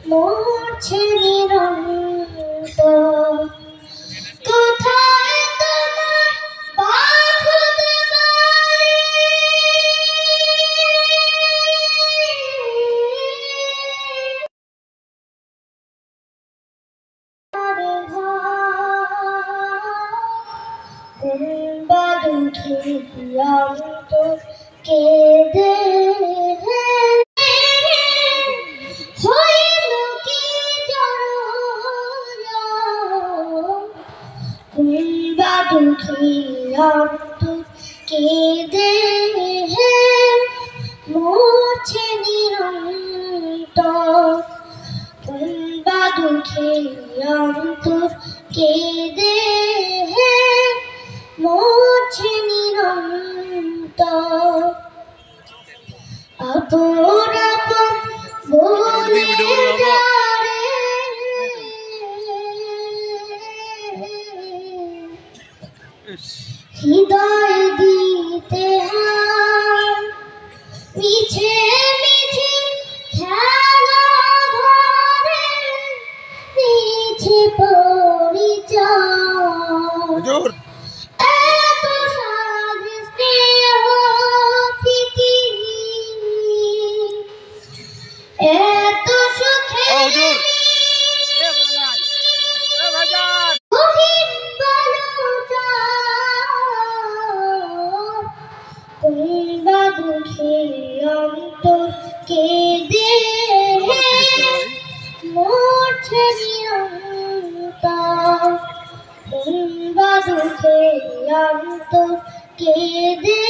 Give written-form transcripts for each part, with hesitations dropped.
মরছে নিরন্তর। কোথায় তোমার বাঁধন বাড়ি, কোন বা দুঃখী অন্তর কেঁদে হইল কি জড়, কোন বা দুঃখী অন্তর কেঁদে মরছে নিরন্তর। কোন বা দুঃখী অন্তর কেঁদে মরছে নিরন্তর। আপন আপন বলে যারে হৃদয় দিতে হয়, মিছে মিছে খেলা ধরে মিছে পরিচয়। এত সাধে স্নেহ প্রীতি, এত সুখে গহীন বালুচর, কোন বা দুঃখে অন্তর কেঁদে মরছে নিরন্তর। কোন বা দুঃখে অন্তর কেঁদে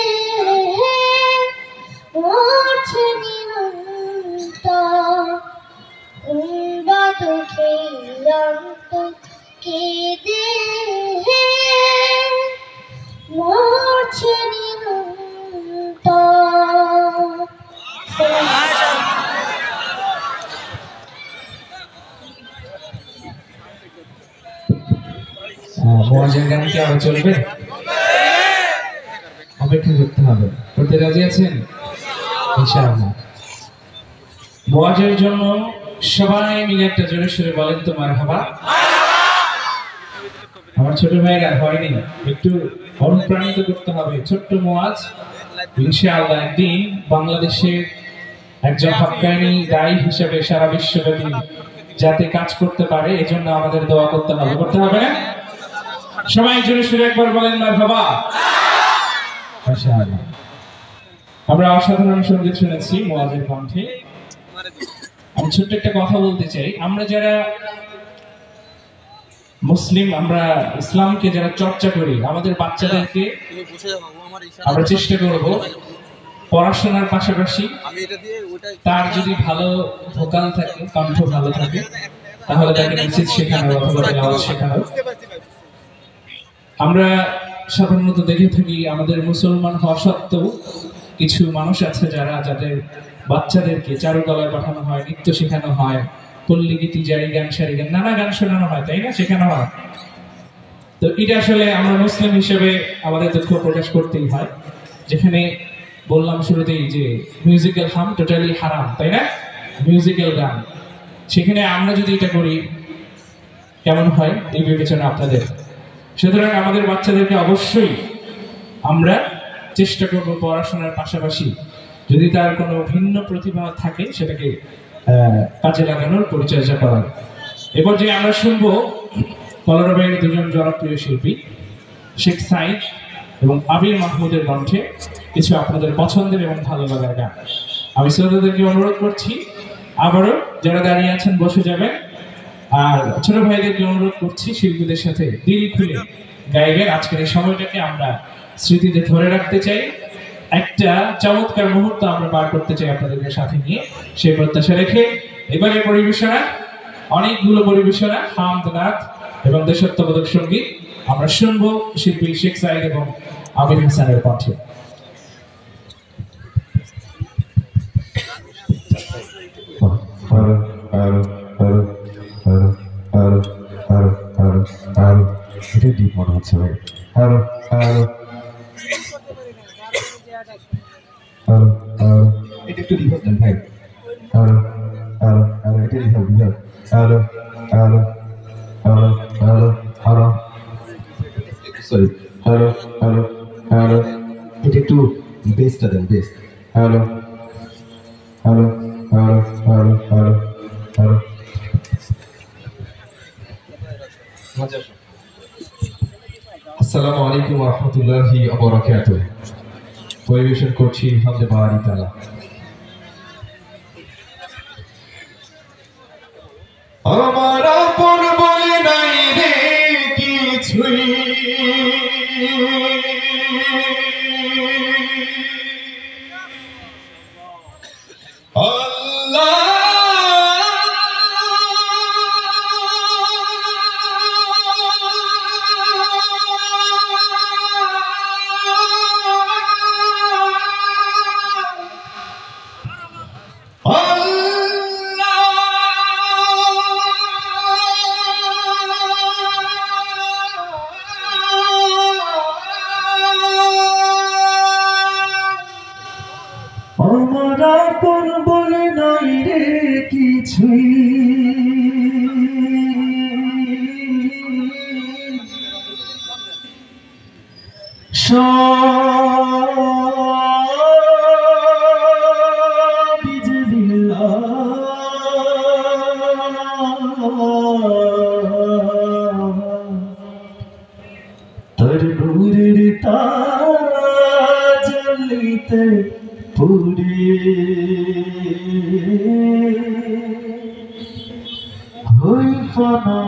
মরছে নিরন্তর। কোন বা দুঃখে অন্তর কেঁদে মরছে নিরন্তর। মোয়াজের গান কি আরো চলবে? অপেক্ষা করতে হবে। করতে রাজি আছেন? ইনশাআল্লাহ। মোয়াজের জন্য সবাই মিলে একটা জোরে সুরে বলেন তো মারহাবা। আমার ছোট ভাইরা হয়নি, একটু অনুপ্রাণিত করতে হবে। ছোট্ট মোয়াজ ইনশাআল্লাহ একদিন বাংলাদেশের একজন হক্কানি দায়ী হিসেবে সারা বিশ্বব্যাপী যাতে কাজ করতে পারে এজন্য আমাদের দোয়া করতে হবে। করতে হবে না? সবাই জোরে সুরে একবার বলেন মারহাবা। মাশাআল্লাহ। আমরা অসাধারণ সঙ্গীত শুনেছি মোয়াজের কণ্ঠে। আমি ছোট্ট একটা কথা বলতে চাই, আমরা যারা মুসলিম, আমরা ইসলামকে যারা চর্চা করি, আমাদের বাচ্চাদেরকে আমরা চেষ্টা করব পড়াশোনার পাশাপাশি তার যদি ভালো ভোকাল থাকে, কণ্ঠ ভালো থাকে, তাহলে তাকে মিউজিক শেখানো অথবা তেলাওয়াত শেখানো। আমরা সাধারণত দেখে থাকি আমাদের মুসলমান হওয়া সত্ত্বেও কিছু মানুষ আছে যাদের বাচ্চাদেরকে চারুকলায় পাঠানো হয়, নৃত্য শেখানো হয়, পল্লী গীতি, জারি গান, সারি গান, নানা গান শোনানো হয়, তাই না? শেখানো হয়। তো এটা আসলে আমরা মুসলিম হিসেবে আমাদের দুঃখ প্রকাশ করতেই হয়। যেখানে বললাম শুরুতেই যে মিউজিক্যাল হাম টোটালি হারাম, তাই না? মিউজিক্যাল গান, সেখানে আমরা যদি এটা করি কেমন হয় এই বিবেচনা আপনাদের। সুতরাং আমাদের বাচ্চাদেরকে অবশ্যই আমরা চেষ্টা করব পড়াশোনার পাশাপাশি যদি তার কোনো ভিন্ন প্রতিভা থাকে সেটাকে কাজে লাগানোর, পরিচর্যা করার। এবার যে আমরা শুনবো কলরবের দুজন জনপ্রিয় শিল্পী শেখ সাইদ এবং আবির মাহমুদের কণ্ঠে কিছু আপনাদের পছন্দের এবং ভালো লাগার গান। আমি শ্রোতাদেরকে অনুরোধ করছি আবারও যারা দাঁড়িয়ে আছেন বসে যাবেন, আর ছোট ভাইদেরকে অনুরোধ করছি শিল্পীদের সাথে দিল খুলে গাইবেন। আজকের এই সময়টাকে আমরা স্মৃতিতে ধরে রাখতে চাই, একটা চমৎকার মুহূর্ত আমরা পার করতে চাই আপনাদেরকে সাথে নিয়ে। সেই প্রত্যাশা রেখে এবারে পরিবেশনা, অনেকগুলো পরিবেশনা, হামদ, নাথ এবং দেশাত্মবোধক সঙ্গীত আমরা শুনবো শিল্পী শেখ সাইদ এবং আবির হাসানের কণ্ঠে। এটা ডিপ মনে হচ্ছে ভাই। এটা একটু রিভার্স দেন ভাই। এটা Bihar hello hello hello hello hello sorry hello hello hello এটা একটু বেসটা দেন bass hello hello hello hello hello hello আসসালামু আলাইকুম ওয়া রাহমাতুল্লাহি ওয়া বারাকাতুহু পরিবেশন করছি হামদে বাড়ি তালা আমার আপন বলে নাই রে কিছুই আমার আপন বলে নাই রে কিছুই সবই যে তোর নূরের তাজলিতে পুরে হই ফানা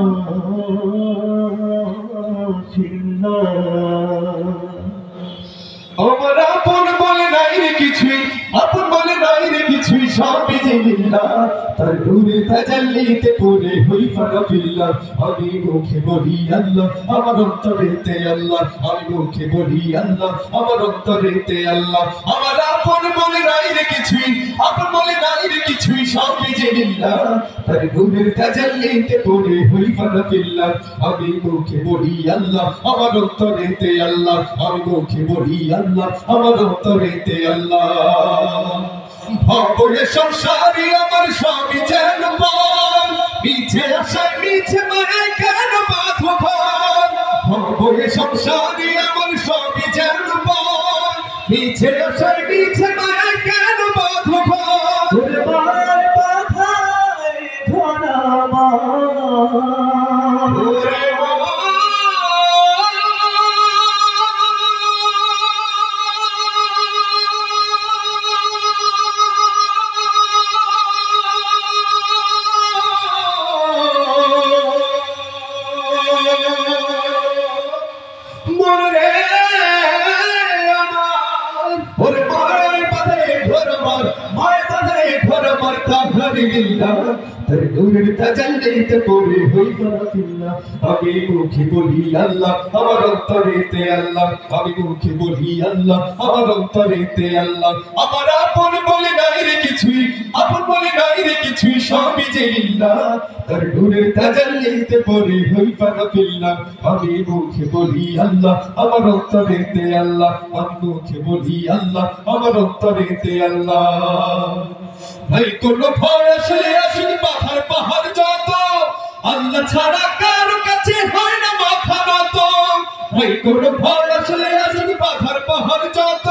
আমার আপন বলে নাই রে কিছুই আপন বলে নাই রে কিছুই সবই যে লিল্লাহ তার নূরে তাজাল্লিতে পড়ে হই ফানা ফিল্লাহ আমি মুখে বলি আল্লাহ আমার অন্তরেতে আল্লাহ আমি মুখে বলি আল্লাহ আমার অন্তরেতে আল্লাহ আমার আপন বলে নাই রে কিছুই আপন বলে নাই রে কিছুই সবই যে লিল্লাহ তার নূরে তাজাল্লিতে পড়ে হই ফানা ফিল্লাহ আমি মুখে বলি আল্লাহ আমার অন্তরেতে আল্লাহ আমি মুখে বলি আল্লাহ আমার অন্তরেতে আল্লাহ ভবরে সংসারে আমার সবই যেন পান মিছে আশায় মিছে মায়ে কেন বাঁধো ঘর ভবরে সংসারে আমার সবই যেন পান মিছে আশায় মিছে মায়ে কেন বাঁধো ঘর মায়ের বাধায় ধরা মা তার নূরের তাজাল্লিতে পড়ে হই ফানা ফিল্লাহ আমি মুখে বলি আল্লাহ আমার অন্তরেতে আল্লাহ আমি মুখে বলি আল্লাহ আমার অন্তরেতে আল্লাহ আমার আপন বলে নাই রে কিছুই আপন বলে নাই রে কিছুই সবই যে লিল্লাহ তার নূরের তাজাল্লিতে পড়ে হই ফানা ফিল্লাহ আমি মুখে বলি আল্লাহ আমার অন্তরেতে আল্লাহ আমি মুখে বলি আল্লাহ আমার অন্তরেতে আল্লাহ ভাই কোন ভয় আসলে আসলে পাহাড় পাহাড় যত আল্লাহ ছাড়া কারো কাছে হয় না মাথা নত ভাই কোন ভয় আসলে আসলে পাহাড় পাহাড় যত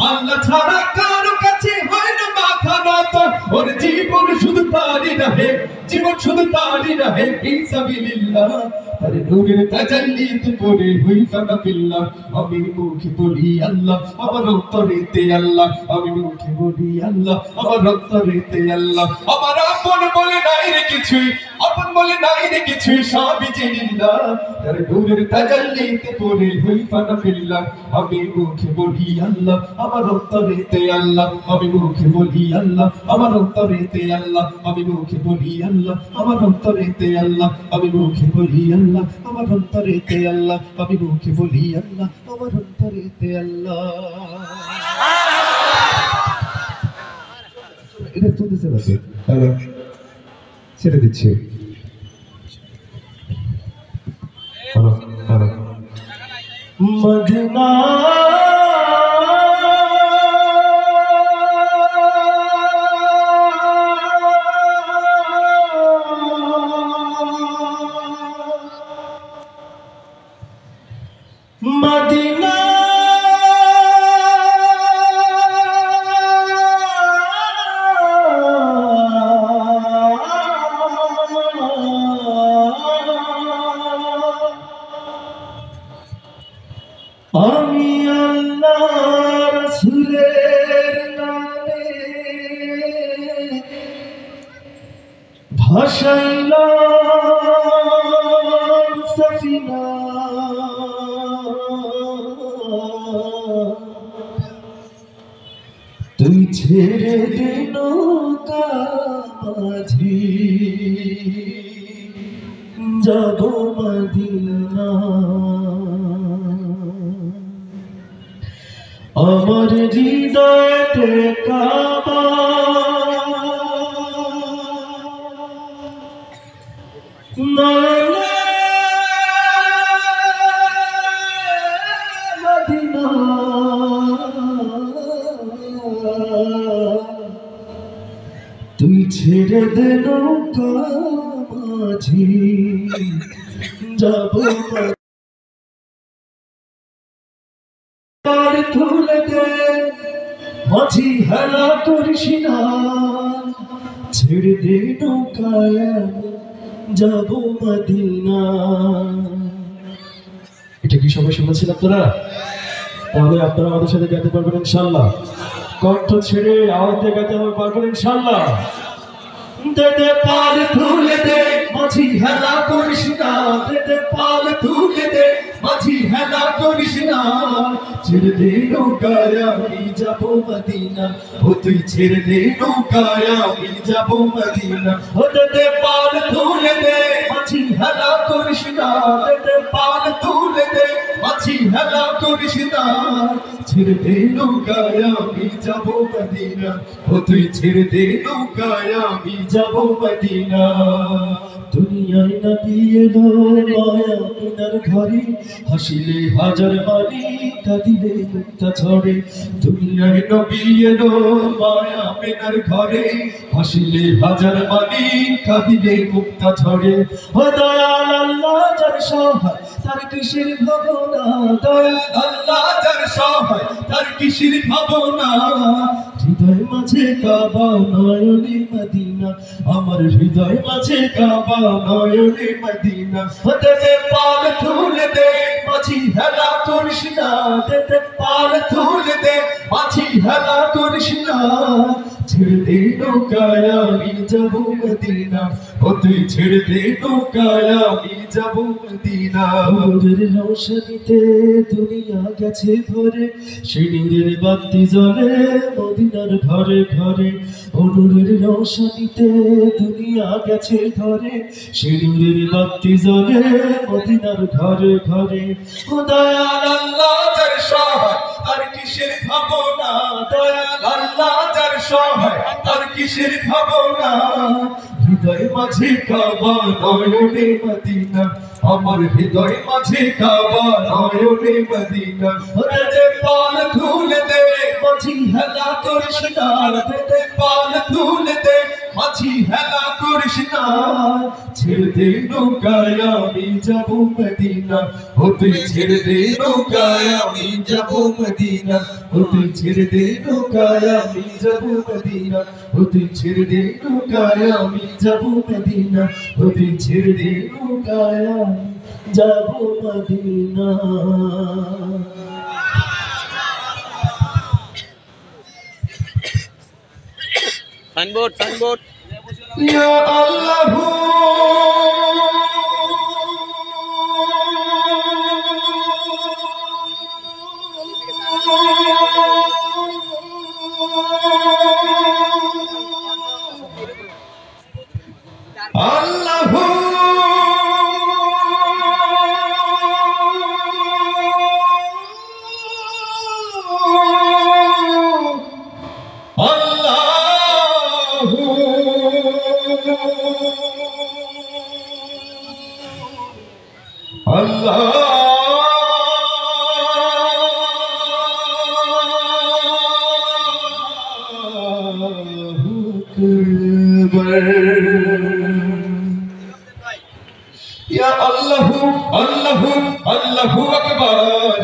আল্লাহ ছাড়া কারো কাছে হয় না মাথা নত ওর জীবন শুধু তারই রহে জীবন শুধু তারই রহে ফিসাবিলিল্লাহ তার নূরের তাজাল্লিতে পড়ে হই ফানা ফিল্লাহ আমি মুখে বলি আল্লাহ আমার অন্তরেতে আল্লাহ আমি মুখে বলি আল্লাহ আমার অন্তরেতে আল্লাহ আমার আপন বলে নাই রে কিছুই আপন বলে নাই রে কিছুই সবই যে লিল্লাহ তার নূরের তাজাল্লিতে পড়ে হই ফানা ফিল্লাহ আমি মুখে বলি আল্লাহ আমার অন্তরেতে আল্লাহ আমি মুখে বলি আল্লাহ আমার অন্তরেতে আল্লাহ আমি মুখে বলি আল্লাহ আমার অন্তরেতে আল্লাহ আমি মুখে বলি আল্লাহ আমার অন্তরেতে আল্লাহ আমি মুখে বলি আল্লাহ আমার অন্তরেতে আল্লাহ এটা চলতেছে না তো হ্যালো ছেড়ে দিচ্ছি হ্যালো হ্যালো মদিনা ভাসাইল সফিনা তুই ছেড়ে দে নৌকা মাঝি যাব মদিনা আমার হৃদয়তে কাবা নয়নে মদিনা তুই ছেড়ে দে নৌকা মাঝি যাব আর তুলে দে মাঝি হেলা করিস না ছেড়ে দে নৌকায় যাব মদিনা। এটা কি সবাই শুনেছেন আপনারা? তাহলে আপনারা আমাদের সাথে গাইতে পারবেন ইনশাআল্লাহ। কণ্ঠ ছেড়ে আওয়াজ দিয়ে গাইতে পারবেন ইনশাআল্লাহ। দে দে পাল তুলে দে মাঝি হেলা করিস না, দে দে পাল তুলে দে মাঝি হেলা করিস না, ছেড়ে দে নৌকায় আমি যাব মদিনা, ও তুই ছেড়ে দে নৌকায় আমি যাব মদিনা। ও দে দে পাল তুলে দে মাঝি হেলা করিস না, দে দে পাল তুলে দে মাঝি হেলা করিস না, ছেড়ে দে নৌকায় আমি যাব মদিনা, ও তুই ছেড়ে দে নৌকায় আমি যাব মদিনা। দুনিয়ায় নবী এলো মায়া মিনার ঘরে, হাসিলে হাজার বাণী কাঁদিলে মুক্তা ঝরে। দুনিয়ায় নবী এলো মায়া মিনার ঘরে, হাসিলে হাজার বাণী কাঁদিলে মুক্তা ঝরে। ও দয়াল আল্লাহ যার সহায় তার কিসের ভাবনা, দয়াল আল্লাহ যার সহায় তার কিসের ভাবনা, হৃদয় মাঝে কাবা নয়নে মদিনা, আমার হৃদয় মাঝে কাবা নয়নে মদিনা। দে দে পাল তুলে দে মাঝি হেলা করিস না, দে দে পাল তুলে দে মাঝি হেলা করিস না, ছেড়ে দে নৌকায় আমি যাব মদিনা, ও তুই ছেড়ে দে নৌকায় আমি যাব মদিনা। নূরের রোশনীতে দুনিয়া গেছে ভরে, সেই নূরের বাতি জ্বলে মদিনার ঘরে ঘরে। ও নূরের রোশনীতে দুনিয়া গেছে ভরে, সেই নূরের বাতি জ্বলে মদিনার ঘরে ঘরে। ও দয়াল আল্লাহ যার সহায় আর কিসের ভাবনা, দয়াল আল্লাহ যার সহায় আর কিসের ভাবনা, হৃদয় মাঝে কাবা নয়নে মদিনা, আমার হৃদয় মাঝে কাবা নয়নে মদিনা। দে দে পাল তুলে দে মাঝি হেলা করিস না, দে দে পাল তুলে দে মাঝি হেলা করিস না, ছেড়ে দে নৌকায় আমি যাব মদিনা, ও তুই ছেড়ে দে নৌকায় আমি যাব মদিনা, ও তুই ছেড়ে দে নৌকায় আমি যাব মদিনা, ও তুই ছেড়ে দে নৌকায় আমি যাব মদিনা, ও তুই ছেড়ে দে নৌকায় আমি যাব মদিনা। সাইনবোর্ড সাইনবোর্ড ইয়া আল্লাহ আল্লাহ Ya Allahu Allahu Allahu Akbar,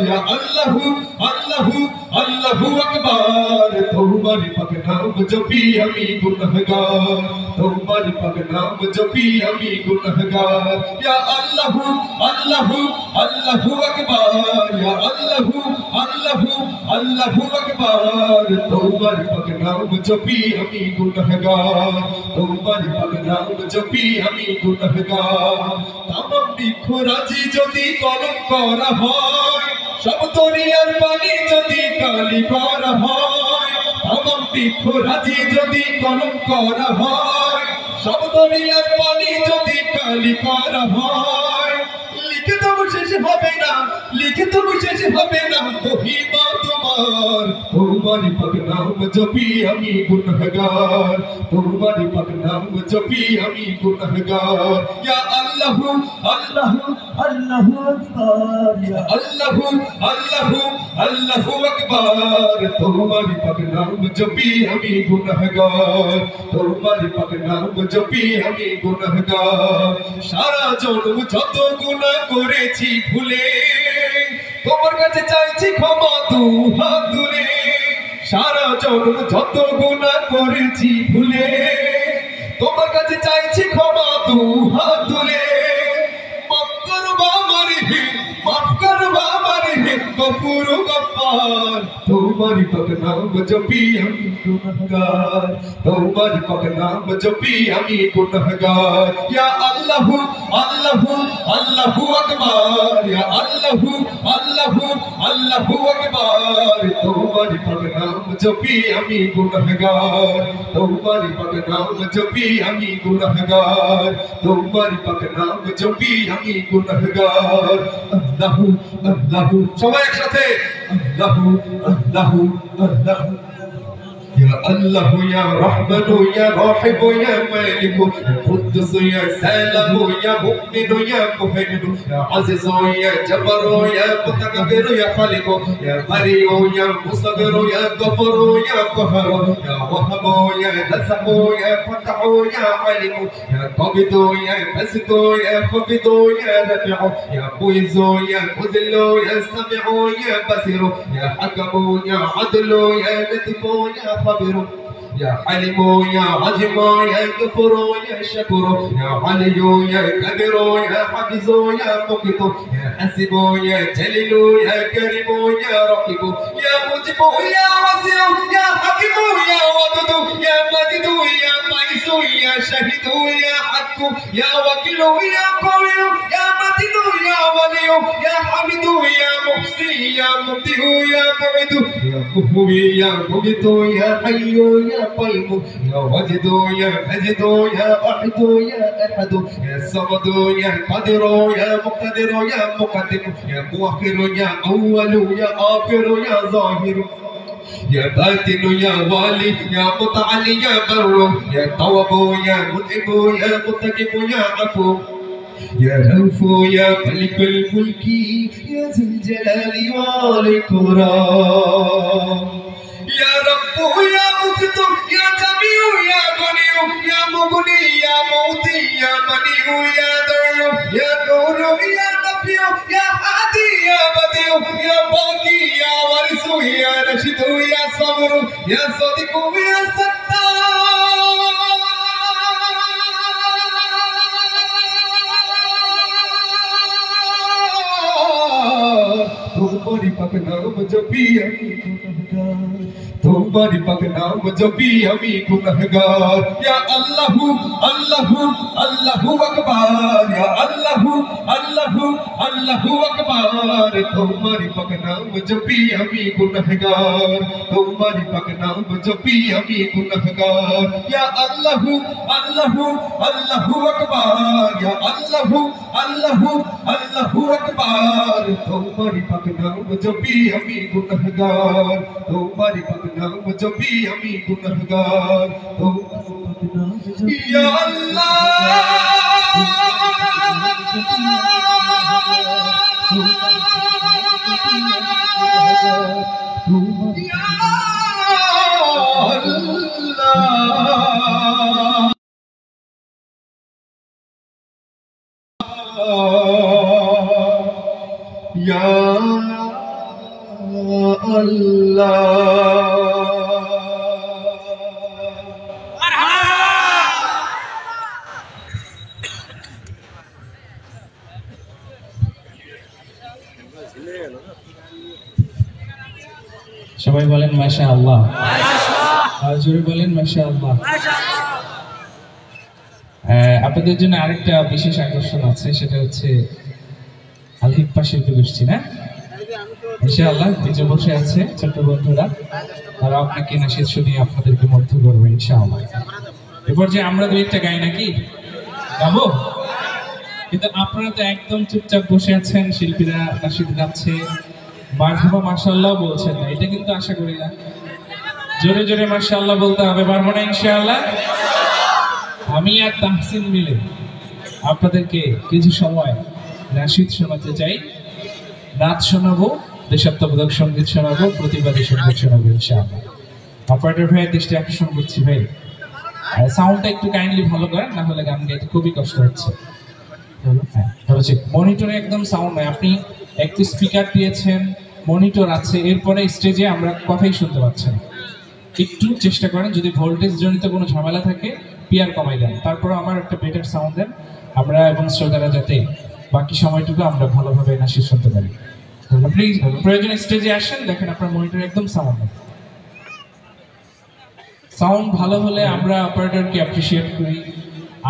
Ya Allahu Allahu Allahu Akbar तुम्हारी पाक नाम जपी हमी गुनहगार तुम्हारी पाक नाम जपी हमी गुनहगार या अल्लाहू अल्लाहू अल्लाहू अकबर या अल्लाहू अल्लाहू अल्लाहू अकबर तुम्हारी पाक नाम जपी हमी गुनहगार तुम्हारी पाक नाम जपी हमी गुनहगार तमाम बिखराजी যদি কলম করা হয় সব দুনিয়ার পানি যদি কালি করা হয় তমাম বিখরাজি যদি কলম করা হয় সব দুনিয়ার পানি যদি কালি করা হয় লিখে তো শেষ হবে না লিখে তো শেষ হবে না মহিমা তোমার তোমারি পাক নাম জপি আমি গুনহগার তোমারি পাক নাম জপি আমি গুনহগার ইয়া আল্লাহু আল্লাহু আল্লাহু আকবার ইয়া আল্লাহু আল্লাহু আল্লাহু আকবার তোমারি পাক নাম জপি আমি গুনহগার তোমারি পাক নাম জপি আমি গুনহগার সারা জন্ম যত গুনাহ করেছি ভুলে তোমার কাছে চাইছি ক্ষমা দু হাত তুলে সারা জন্ম যত গুনাহ করেছি ভুলে তোমার কাছে চাইছি ক্ষমা দু হাত তুলে মাফ করবা আমারে মাফ করবা আমারে গফুর গফফার তোমারি পাক নাম জপি আমি গুনহগার তোমারি পাক নাম জপি আমি গুনহগার ইয়া আল্লাহু আল্লাহু আল্লাহু আকবার ইয়া আল্লাহু আল্লাহু আল্লাহু আকবার তোমারি পাক নাম জপি আমি গুনহগার তোমারি পাক নাম জপি আমি গুনহগার তোমারি পাক নাম জপি আমি গুনহগার আল্লাহু আল্লাহু সবাই একসাথে আল্লাহু আল্লাহু আল্লাহু يا الله يا رحمن يا راحم يا مالك يا قدوس يا سلام يا مؤمن يا مهيمن يا عزيز يا جبار يا متكبر يا خالق يا بري يا مصبر يا غفور يا قهار يا وهاب يا رزاق يا فتح يا عليم يا قابض يا باسط يا خافض يا رافع يا معز يا مذل يا سميع يا بصير يا حكم يا عدل يا لطيف يا خبير يا حليم يا عظيم يا غفور يا شكور يا علي يا كبير يا حفيظ يا مقيت يا حسيب يا جليل يا كريم يا رقيب يا مجيب يا واسع يا حكيم يا ودود يا مجيد يا باعث يا شهيد يا حق يا وكيل يا قوي يا متين يا ولي يا حميد يا محسن يا مبدئ يا معيد يا مهوي يا مميت يا حي يا قيوم يا واجد يا مجيد يا واحد يا احد يا صمد يا قادر يا مقتدر يا مقدم يا مؤخر يا اول يا اخر يا ظاهر يا باطن يا والي يا متعالي يا بر يا تواب يا منعم يا متقب يا عفو يا رؤوف يا ملك الملك يا ذا الجلال والإكرام يا رب يا مقت يا سميع يا غني يا مغني يا موتي يا مني يا ضر يا نور يا نبي يا هادي يا بديع يا باقي يا وارث يا رشيد يا صبر يا صادق يا ستار तुम्हारी पाक नाम जपी हमी गुनहगार तुम्हारी पाक नाम जपी हमी गुनहगार या अल्लाहू अल्लाहू अल्लाहू अकबर या अल्लाहू अल्लाहू अल्लाहू अकबर तुम्हारी पाक नाम जपी हमी गुनहगार तुम्हारी पाक नाम जपी हमी गुनहगार या अल्लाहू अल्लाहू अल्लाहू अकबर या अल्लाहू अल्लाहू अल्लाहू अकबर तुम्हारी पाक नाम जपी हमी गुनहगार तुम्हारी पाक नाम जपी हमी गुनहगार या अल्लाह या সবাই বলেন মাশাআল্লাহ, আর জোরে বলেন মাশাআল্লাহ। আপনাদের জন্য আরেকটা বিশেষ আকর্ষণ আছে, সেটা হচ্ছে আল হিকমা শিল্পী গোষ্ঠী, না ইনশাআল্লাহ নিচে বসে আছে ছোট্ট বন্ধুরা, তারা আপনাকে নাশিদ শুনিয়ে আপনাদেরকে মুগ্ধ করবে ইনশাআল্লাহ। এরপর যে আমরা দুই একটা গাই নাকি গাবো, কিন্তু আপনারা তো একদম চুপচাপ বসে আছেন, শিল্পীরা নাশিদ গাচ্ছে, মারহাবা মাশাআল্লাহ বলছেন না, এটা কিন্তু আশা করি না। জোরে জোরে মাশাআল্লাহ বলতে হবে, পারবো না ইনশাআল্লাহ। আমি আর তাহসিন মিলে আপনাদেরকে কিছু সময় নাশিদ শোনাতে চাই, নাচ শোনাবো, দেশাত্মবোধক সঙ্গীত শোনাবো, প্রতিবাদী সঙ্গীত শোনাবো ইনশাআল্লাহ। অপারেটর ভাইয়ের দৃষ্টি আকর্ষণ করছি ভাই, সাউন্ডটা একটু কাইন্ডলি ভালো করেন, না হলে গান গাইতে খুবই কষ্ট হচ্ছে। মনিটরে একদম সাউন্ড নাই, আপনি একটু স্পিকার দিয়েছেন, মনিটর আছে, এরপরে স্টেজে আমরা কথাই শুনতে পাচ্ছেন। একটু চেষ্টা করেন, যদি ভোল্টেজ জনিত কোনো ঝামেলা থাকে পিয়ার কমাই দেন, তারপরে আমার একটা বেটার সাউন্ড দেন, আমরা এবং শ্রোতারা যাতে বাকি সময়টুকু আমরা ভালোভাবে নাশিদ শুনতে পারি। প্লিজ প্রয়োজনে স্টেজে আসেন, দেখেন আপনার মনিটরে একদম সাউন্ড নেই। সাউন্ড ভালো হলে আমরা অপারেটরকে অ্যাপ্রিশিয়েট করি,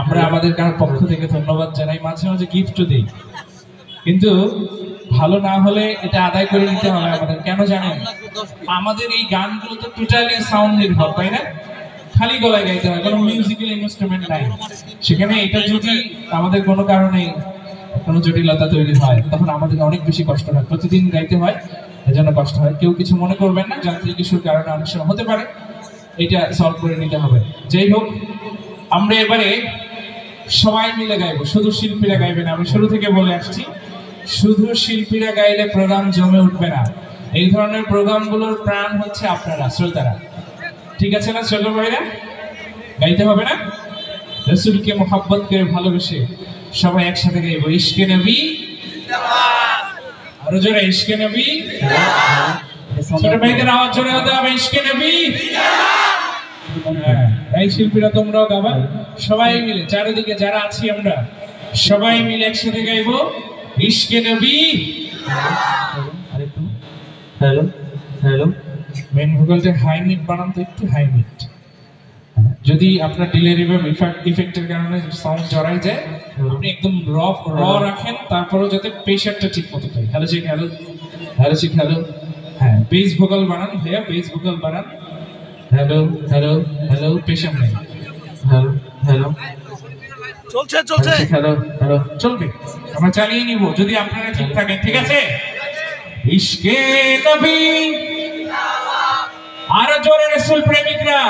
আমরা আমাদের কার পক্ষ থেকে ধন্যবাদ জানাই, মাঝে মাঝে গিফটও দিই, কিন্তু ভালো না হলে এটা আদায় করে নিতে হবে আমাদের। কেন জানেন, আমাদের এই গানগুলো তো টোটালি সাউন্ড নির্ভর, তাই না? খালি গলায় গাইতে হয়, কোনো মিউজিক্যাল ইনস্ট্রুমেন্ট নাই। সেখানে এটা যদি আমাদের কোনো কারণে কোনো জটিলতা তৈরি হয়, তখন আমাদের অনেক বেশি কষ্ট হয়, প্রতিদিন গাইতে হয়, এজন্য কষ্ট হয়। কেউ কিছু মনে করবেন না, যান্ত্রিক ইস্যুর কারণে অনেক সময় হতে পারে, এটা সলভ করে নিতে হবে। যাই হোক, আমরা এবারে সবাই মিলে গাইবো, শুধু শিল্পীরা গাইবে না। আমি শুরু থেকে বলে আসছি, শুধু শিল্পীরা গাইলে প্রোগ্রাম জমে উঠবে না। এই ধরনের প্রোগ্রামগুলোর প্রাণ হচ্ছে আপনারা শ্রোতারা, ঠিক আছে না ছোট ভাইরা? গাইতে হবে না? রাসূলকে মোহাব্বত করে ভালোবেসে সবাই একসাথে গাইবো ইশকে নবী, আরো জোরে ইশকে নবী। ছোট ভাইদের আওয়াজ জোরে হতে হবে, ইশকে নবী। এই শিল্পীরা তোমরাও গাবা, সবাই মিলে চারিদিকে যারা আছি আমরা সবাই মিলে একসাথে গাইবো ইশকে নবী। হ্যালো হ্যালো, মেন ভোকালটা হাই মিড বানান তো, একটু হাই মিড। যদি আপনার ডিলে রিভার্ব ইফেক্টের কারণে সাউন্ড জড়াই যায়, আপনি একদম র রাখেন, তারপরেও যাতে প্রেসারটা ঠিক মতো থাকে। Hello check, hello hello check, hello. হ্যাঁ, বেস ভোকাল বানান ভাইয়া, বেস ভোকাল বানান। হ্যালো হ্যালো হ্যালো, প্রেসার নেই। হ্যালো হ্যালো, চলছে চলছে, হ্যালো হ্যালো, চলবে, আমরা চালিয়ে নিব যদি আপনারা ঠিক থাকেন, ঠিক আছে? ইশকে নবী, আরো জোরে রাসূল প্রেমিকরা,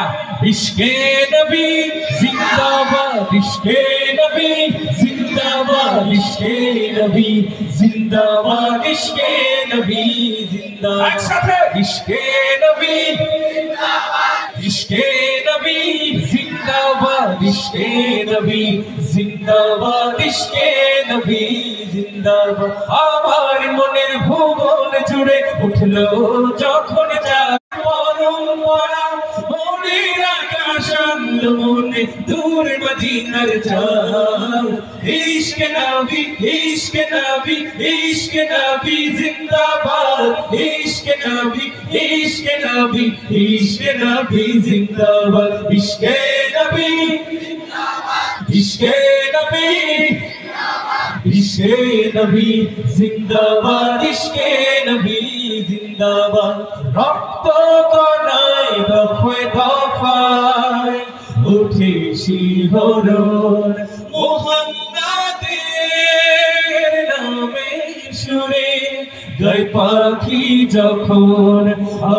ইশকে নবী জিন্দাবাদ, ইশকে নবী জিন্দাবাদ, ইশকে নবী জিন্দাবাদ, ইশকে নবী জিন্দাবাদ, একসাথে ইশকে নবী জিন্দাবাদ, ইশকে নবী জিন্দাবাদ, ইশকে নবী জিন্দাবাদ, ইশকে নবী জিন্দাবাদ। আমার মনের ভুবন জুড়ে উঠলো যখন মনের আকাশ আনলো মনে দূর মদিনার চাঁদ। ইশকে নবী, ইশকে নবী, ইশকে নবী জিন্দাবাদ, ইশকে নবী, ইশকে নবী, ইশকে নবী জিন্দাবাদ, ইশকে নবী জিন্দাবাদ, ইশকে নবী ইশকে নবী জিন্দাবাদ, ইশকে নবী জিন্দাবাদ। রক্ত কণায় দফায় দফায় উঠে শিহরণ, মুহাম্মাদের নামে সুরে গায় পাখি যখন,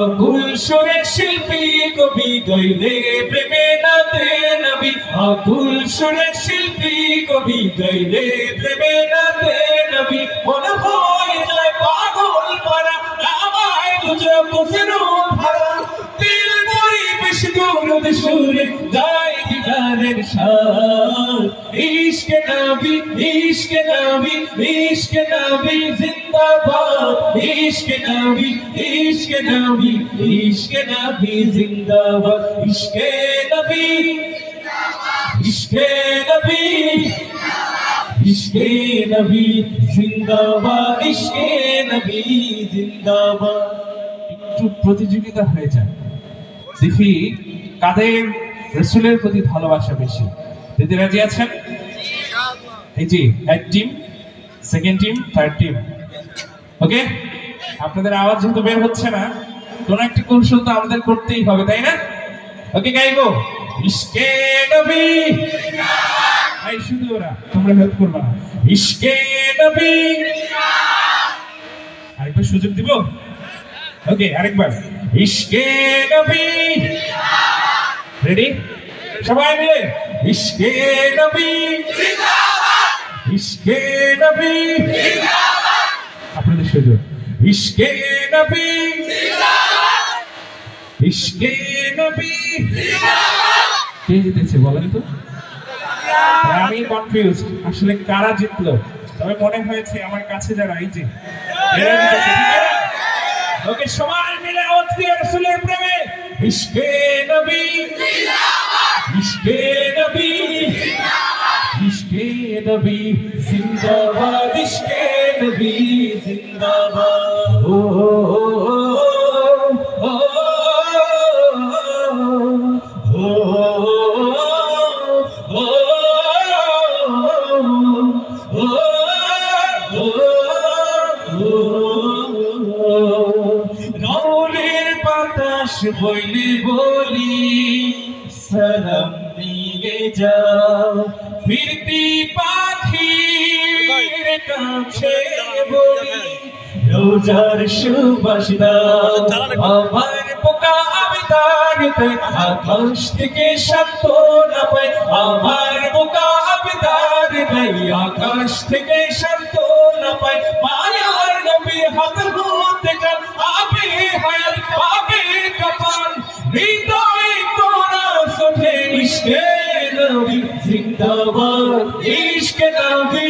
আকুল সুরে শিল্পী কবি গাইলে প্রেমে নাতে নবী, আকুল সুরে শিল্পী কবি গাইলে প্রেমে নাতে নবী। মনে হয় যায় পাগল পারা, আমায় বুঝে বুঝে ভাড়া, দিল বই বেশ দূর সুরে গাই গানের শান ইশকে নবী ইশকে নবী ইশকে নবী জিন্দাবাদ ইশকে নবী ইশকে নবী ইশকে নবী জিন্দাবাদ ইশকে নবী ইশকে নবী ইশকে নবী জিন্দাবাদ ইশকে নবী জিন্দাবাদ একটু প্রতিযোগিতা হয়ে যায় দেখি কাদের রাসূলের প্রতি ভালোবাসা বেশি দিদি রাজি আছেন এই জি এক team second team third team ওকে আপনাদের আওয়াজ যেহেতু বের হচ্ছে না কোন একটা কৌশল তো আমাদের করতেই হবে তাই না ওকে গাইবো ইশকে নবী এই শুধু ওরা তোমরা হেল্প করবে না ইশকে নবী আরেকবার সুযোগ দিব ওকে আরেকবার ইশকে নবী রেডি সবাই মিলে ইশকে নবী জিন্দাবাদ ইশকে নবী জিন্দাবাদ আপনাদের সুযোগ ইশকে নবী জিন্দাবাদ ইশকে নবী জিন্দাবাদ কে জিতেছে বলেন তো আমি কনফিউজ আসলে কারা জিতলো তবে মনে হয়েছে আমার কাছে যারা এই যে এরা জিতেছে ওকে সবাই মিলে আওয়াজ দিয়ে রাসূলের প্রেমে ইশকে নবী জিন্দাবাদ ইশকে নবী জিন্দাবাদ ইশকে নবী জিন্দাবাদ ইশকে নবী জিন্দাবাদ ও ও বইলে বলি সালাম নিয়ে যাও ফিরতি পাখির কাছে বলি রোজার সুবাস দাও আমার পোকা আমি তারিতে আকাশ থেকে সান্ত্বনা পাই আমার পোকা আমি তারিতে আকাশ থেকে সান্ত্বনা পাই মায়ার নবী হাত হতে কান আবে হায়াত পাবে কাফন হৃদয় তোরা সোঠে ইশকে নবী জিন্দাবাদ ইশকে নবী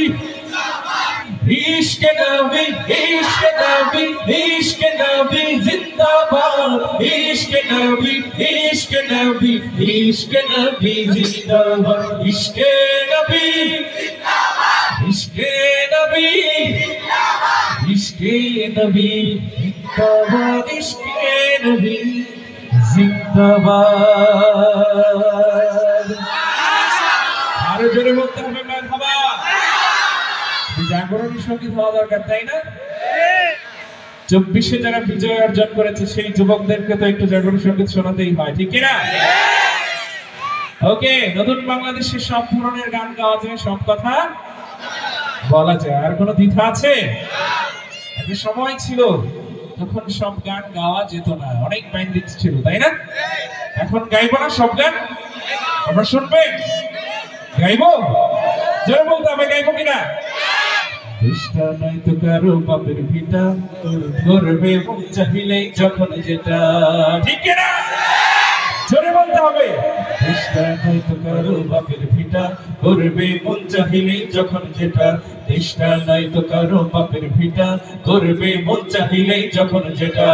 ইশকে নবী ইশকে নবী ইশকে নবী জিন্দাবাদ ইশকে নবী ইশকে নবী ইশকে নবী জিন্দাবাদ ইশকে নবী জিন্দাবাদ ইশকে নবী জিন্দাবাদ ইশকে নবী জিন্দাবাদ ইশকে নবী জিন্দাবাদ আরো জোরে বলতে হবে মারহাবা জাগরণী সঙ্গীত হওয়া দরকার তাই না 24-এ যারা বিজয় অর্জন করেছে সেই যুবকদেরকে তো একটু জাগরণী সঙ্গীত শোনাতেই হয় ঠিক কিনা ওকে নতুন বাংলাদেশে সব ধরনের গান গাওয়া যায় সব কথা বলা যায় আর কোনো দ্বিধা আছে একটা সময় ছিল তখন সব গান গাওয়া যেত না অনেক ব্যান্ডিট ছিল তাই না এখন গাইবো না সব গান আমরা শুনবেন গাইবো জোরে বলতে হবে গাইবো কিনা চেষ্টা নাই তো কারো বাপের ভিটা করবে মন চাহিলেই যখন যেটা ঠিক কিনা জোরে বলতে হবে চেষ্টা নাই তো কারো বাপের ভিটা করবে মন চাহিলেই যখন যেটা চেষ্টা নাই তো কারো বাপের ভিটা করবে মন চাহিলেই যখন যেটা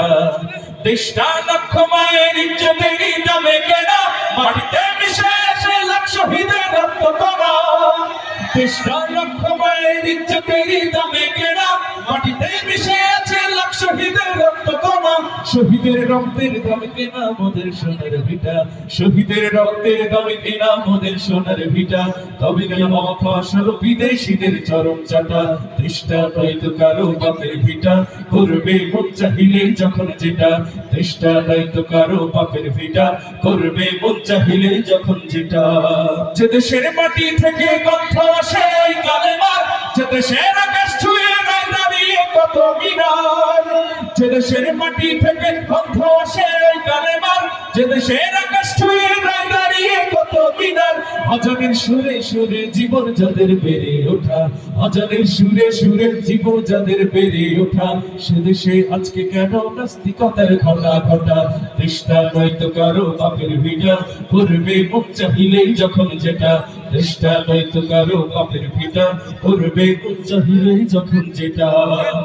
চেষ্টা লক্ষ মায়ের ইজ্জতেরই দামে কেনা মাটিতে মিশে আছে লাখ শহীদের রক্ত কণা চেষ্টা লক্ষ মায়ের ইজ্জতেরই দামে কেনা মাটিতে মিশে আছে লাখ শহীদের রক্ত কণা শহীদের রক্তের দামে কেনা মোদের সোনার ভিটা শহীদের রক্তের দামে কেনা মোদের সোনার ভিটা তবে গেল ফসল বিদেশিদের চরম চাটা চেষ্টা নয় তো কারো বাপের ভিটা করবে মন চাহিলে যখন যেটা চেষ্টা নয় তো কারো বাপের ভিটা করবে মন চাহিলে যখন যেটা যে দেশের মাটি থেকে গন্ধ আসে ওই কালেমার যে দেশের আকাশ ছুঁয়ে রয় দাঁড়িয়ে কত মিনার যে দেশের মাটি থেকে গন্ধ আসে ওই কালেমার যে দেশের আকাশ ছুঁয়ে রয় দাঁড়িয়ে কত মিনার ভজন আজানের সুরে সুরে জীবন যাদের বেড়ে ওঠা, আজানের সুরে সুরে জীবন যাদের বেড়ে ওঠা, সে দেশে আজকে কেন নাস্তিকতার ঘটা ঘটা। দেশটা নয়তো কারো বাপের ভিটা, করবে মুখ চাহিলেই যখন যেটা। দেশটা নয়তো কারো বাপের ভিটা, করবে মুখ চাহিলেই যখন যেটা।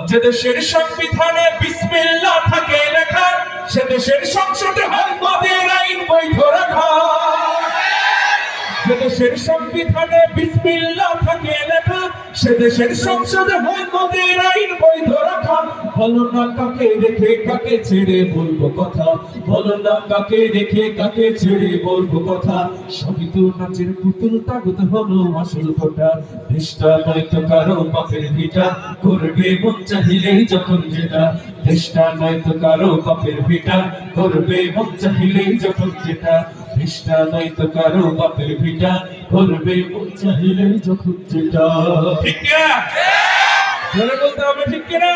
যে দেশের সংবিধানে বিসমিল্লাহ থাকে লেখা, সে দেশের সংসদে হয় মদের আইন বৈধ রাখা। যে দেশের সংবিধানে বিসমিল্লাহ থাকে লেখা, সে দেশের সংসদে হয় মদের আইন বৈধ রাখা। বলো না কাকে রেখে কাকে ছেড়ে বলবো কথা, বলো না কাকে রেখে কাকে ছেড়ে বলবো কথা। সবই তো নাচের পুতুল, তাগত হলো আসল কথা। দেশটা নয়তো কারো বাপের ভিটা, করবে মন চাহিলেই যখন যেটা। দেশটা নয়তো কারো বাপের ভিটা, করবে মন চাহিলেই যখন যেটা। দেশটা নয়তো কারো বাপের ভিটা, করবে মন চাহিলেই যখন যেটা। ঠিক কিনা? জোরে বলতে হবে ঠিক কিনা?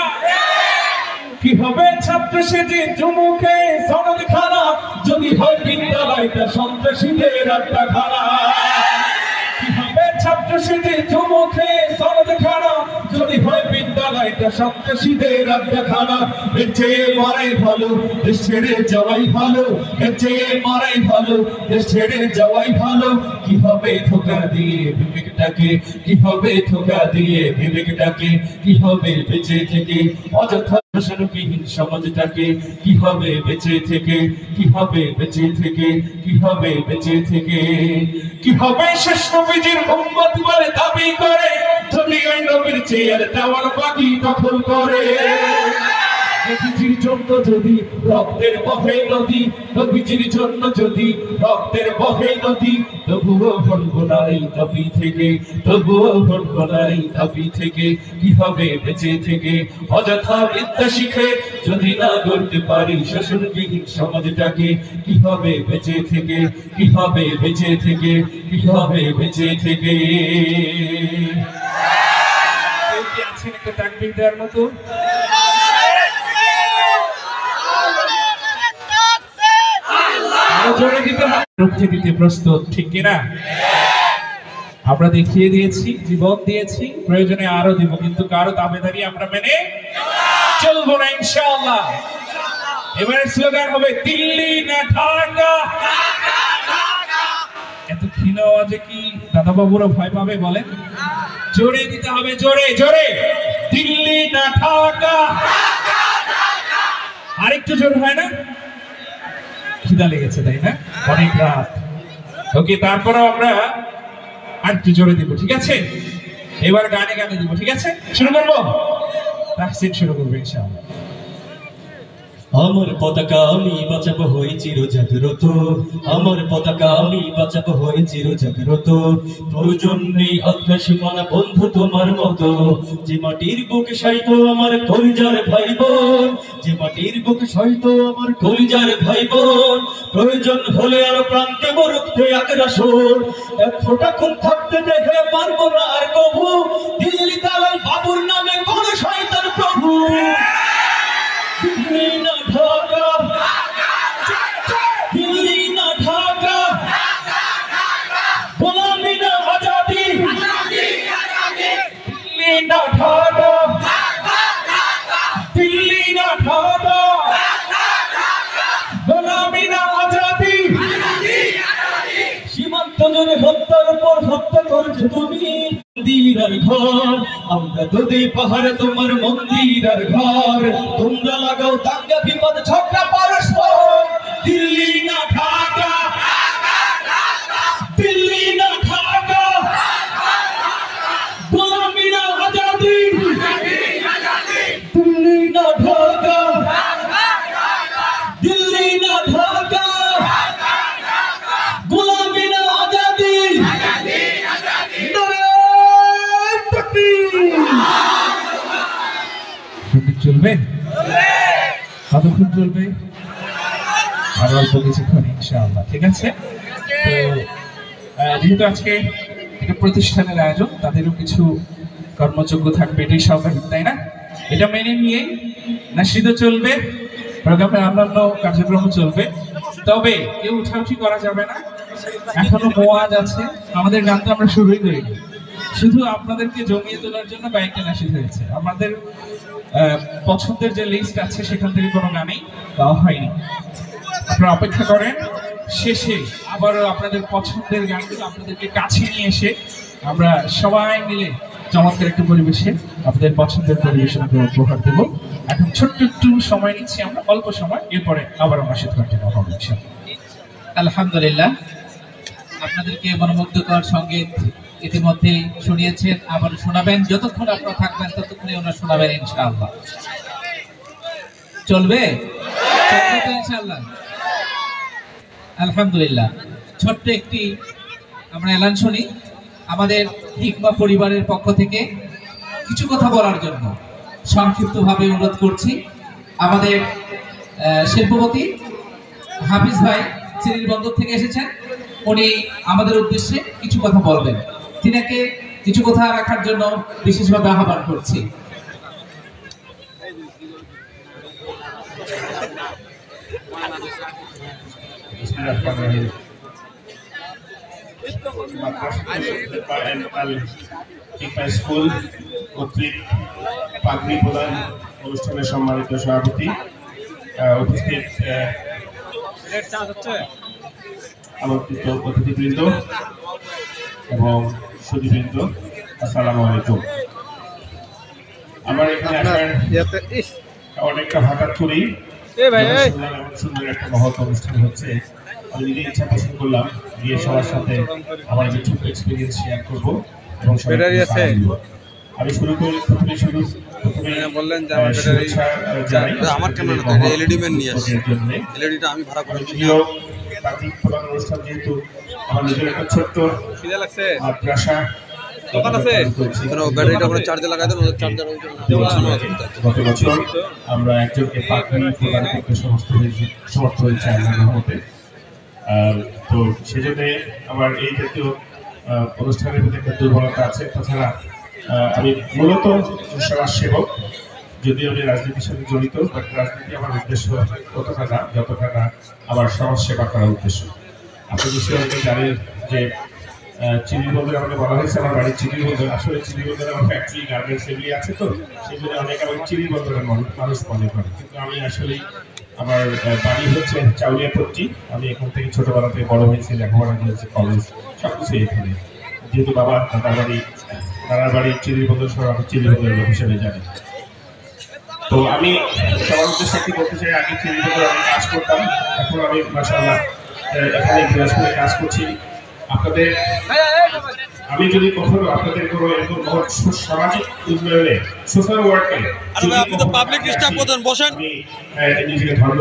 কি হবে ছাত্র সেজে চুমুকে সনদ খানা, যদি হয় বিদ্যালয়টা সন্ত্রাসীদের আড্ডা খানা। কি হবে ছাত্র সেজে চুমুকে সনদ খানা, যদি হয় বিদ্যালয়টা সন্ত্রাসীদের আড্ডা খানা। এর চেয়ে মারাই ভালো, দেশ ছেড়ে যাওয়াই ভালো। এর চেয়ে মারাই ভালো, দেশ ছেড়ে যাওয়াই ভালো। কি হবে ধোঁকা দিয়ে বিবেকটাকে, কি হবে ধোঁকা দিয়ে বিবেকটাকে, কি হবে বেঁচে থেকে অযথা শাসনবিহীন সমাজটাকে। কি হবে বেঁচে থেকে, কি হবে বেঁচে থেকে, কি হবে বেঁচে থেকে। কি হবে শেষ নবীজির উম্মত বলে দাবি করে, যদি ওই নবীর চেয়ার দেওয়ার বাকি দখল করে। নবীজির জন্য যদি রক্তের বহে নদী, নবীজির জন্য যদি রক্তের বহে নদী, তবুও ভরবো না এই দাবি থেকে, তবুও ভরবো না এই দাবি থেকে। কি হবে বেঁচে থেকে অযথা বিদ্যা শিখে, যদি না গড়তে পারি শোষণবিহীন সমাজটাকে। কি হবে বেঁচে থেকে, কি হবে বেঁচে থেকে, কি হবে বেঁচে থেকে। কেউ কি আছেন একটা তাকবীর দেওয়ার মতো? রুখে দিতে প্রস্তুত, ঠিক কিনা? আমরা দেখিয়ে দিয়েছি, জীবন দিয়েছি, প্রয়োজনে আরো দিব, কিন্তু কারো দাবিদারি আমরা মেনে চলবো না ইনশাআল্লাহ। এবারে স্লোগান হবে দিল্লি না ঢাকা। এত ক্ষীণ আওয়াজে কি দাদা বাবুরা ভয় পাবে বলেন? জোরে দিতে হবে, জোরে জোরে, দিল্লি না ঢাকা। আরেকটু জোর হয় না? খিদা লেগেছে তাই না? অনেক রাত। ওকে, তারপরেও আমরা আরেকটু জোরে দিব, ঠিক আছে? এবার গানে গানে দিব, ঠিক আছে? শুরু করবো? তাহসিন শুরু করবো ইনশাআল্লাহ। আমার পতাকা আমি বাঁচাবো হয়ে চিরজাগ্রত, আমার পতাকা আমি বাঁচাবো হয়ে চিরজাগ্রত। প্রয়োজন নেই আজ্ঞা সীমানা বন্ধু তোমার মতো, যে মাটির বুকে সাইত আমার কলিজার ভাই বোন, যে মাটির বুকে সাইত আমার কলিজার ভাই বোন। প্রয়োজন হলে আর প্রান্তে মরুতে আগ্রাসন, এক ফোঁটা খুন থাকতে দেখে পারবো না আর কভু, দিল্লি দালাল বাবুর নামে কোন শয়তান প্রভু। দিল্লি না ঢাকা, দিল্লি না ঢাকা, গোলামি না আজাদি, দিল্লি না ঢাকা, দিল্লি না ঢাকা, গোলামি না আজাদি। সীমান্ত জুড়ে হত্যার পর হত্যা করেছো তুমি, মন্দির আর ঘর আমরা তোদের পাহাড়ে তোমার মন্দির আর ঘর। তোমরা লাগাও দাঙ্গা বিপদ ঝগড়া পরস্পর, দিল্লি না ঢাকা, দিল্লি না ঢাকা, গোলামি না আজাদি, দিল্লি না ঢাকা, দিল্লি না ঢাকা, গোলামি না আজাদি। চলবে? কতক্ষণ চলবে? আরো অল্প কিছুক্ষণ ইনশাআল্লাহ, ঠিক আছে? তো যেহেতু আজকে একটা প্রতিষ্ঠানের আয়োজন, তাদেরও কিছু কর্মযোগ্য থাকবে, এটাই স্বাভাবিক, তাই না? এটা মেনে নিয়ে নাশিদও চলবে, প্রোগ্রামে অন্যান্য কার্যক্রম চলবে, তবে কেউ উঠাউঠি করা যাবে না। এখনো মোয়াজ আছে, আমাদের গানটা আমরা শুরুই করিনি, শুধু আপনাদেরকে জমিয়ে তোলার জন্য কয়েকটা নাশিদ হয়েছে। আমাদের পছন্দের যে লিস্ট আছে সেখান থেকে কোনো গানই গাওয়া হয়নি। আপনারা অপেক্ষা করেন, শেষে আবারও আপনাদের পছন্দের গানগুলো আপনাদেরকে কাছে নিয়ে এসে আমরা সবাই মিলে চমৎকার একটা পরিবেশে আপনাদের পছন্দের পরিবেশন উপহার দেব। এখন ছোট্ট একটু সময় নিচ্ছি আমরা, অল্প সময়, এরপরে আবার আমার সাথে কন্টিনিউ হবে। আলহামদুলিল্লাহ, আপনাদেরকে মনোমুগ্ধকর সঙ্গীত ইতিমধ্যে শুনিয়েছেন, আবার শোনাবেন। যতক্ষণ আপনারা থাকবেন ততক্ষণই ওনারা শোনাবেন ইনশাআল্লাহ। চলবে তো ইনশাআল্লাহ? আলহামদুলিল্লাহ, ছোট্ট একটি আমরা এলান শুনি আমাদের হিকমা পরিবারের পক্ষ থেকে। কিছু কথা বলার জন্য সংক্ষিপ্তভাবে অনুরোধ করছি। আমাদের শিল্পপতি হাফিজ ভাই চিরির বন্দর থেকে এসেছেন, উনি আমাদের উদ্দেশ্যে কিছু কথা বলবেন। তিনাকে কিছু কথা রাখার জন্য বিশেষভাবে আহ্বান করছি। স্কুল কর্তৃক পাগড়ি প্রদান অনুষ্ঠানের সম্মানিত সভাপতি, উপস্থিত আমন্ত্রিত অতিথিবৃন্দ এবং সুধীবৃন্দ, আসসালামু আলাইকুম। আমার এখানে আসার অনেকটা হঠাৎ করেই সুন্দর একটা মহৎ অনুষ্ঠান হচ্ছে। আমি নিজে ইচ্ছা পোষণ করলাম গিয়ে সবার সাথে আমার যে ছোট্ট এক্সপিরিয়েন্স শেয়ার করবো এবং আমি শুরু করি। বললেন যে আমার ক্যামেরা এলইডি ম্যান নিয়ে আসছে, এলইডিটা আমি ভাড়া করে প্রধান অনুষ্ঠান, যেহেতু আমার নিজের একটা ছোট্ট মাদ্রাসা দোকান আছে, ব্যাটারিটা আমরা চার্জে লাগাই দেন, ওদের চার্জার। গত বছর আমরা একজনকে পাগড়ি প্রদান করতে সমর্থ হয়েছে আল্লাহর রহমতে। তো সেজন্য আমার এই জাতীয় অনুষ্ঠানের প্রতি একটা দুর্বলতা আছে। তাছাড়া আমি মূলত সমাজসেবক, যদিও আমি রাজনীতির সাথে জড়িত, বাট রাজনীতি আমার উদ্দেশ্য ততটা না যতটা না আমার সমাজ সেবা করার উদ্দেশ্য। আপনি নিশ্চয়ই অনেকে জানেন যে চিরিবন্দর আমাকে বলা হয়েছে আমার বাড়ির চিরিবন্দর। আসলে চিরিবন্দরে আমার ফ্যাক্টরি গার্মেন্টস এগুলি আছে, তো সেগুলো অনেক আমার চিরিবন্দরের মানুষ মনে করে, কিন্তু আমি আসলে আমার বাড়ি হচ্ছে চাউলিয়াপট্টি। আমি এখান থেকে ছোটবেলা থেকে বড় হয়েছি, লেখাপড়া করেছি, কলেজ সবকিছু এখানে। যেহেতু বাবা দাদার বাড়ি চিরিবন্দর, সহ আমি চিরিবন্দরের লোক হিসেবে জানি। তো আমি সবার উদ্দেশ্যে একটি বলতে চাই, আগে চিরিবন্দর আমি কাজ করতাম, এখন আমি মাশাআল্লাহ এখানে দিনাজপুরে কাজ করছি। আপনাদের আমি যদি কখনো আপনাদের কোনো এরকম সামাজিক উন্নয়নে, সোশ্যাল ওয়ার্কে নিজেকে ধর্ম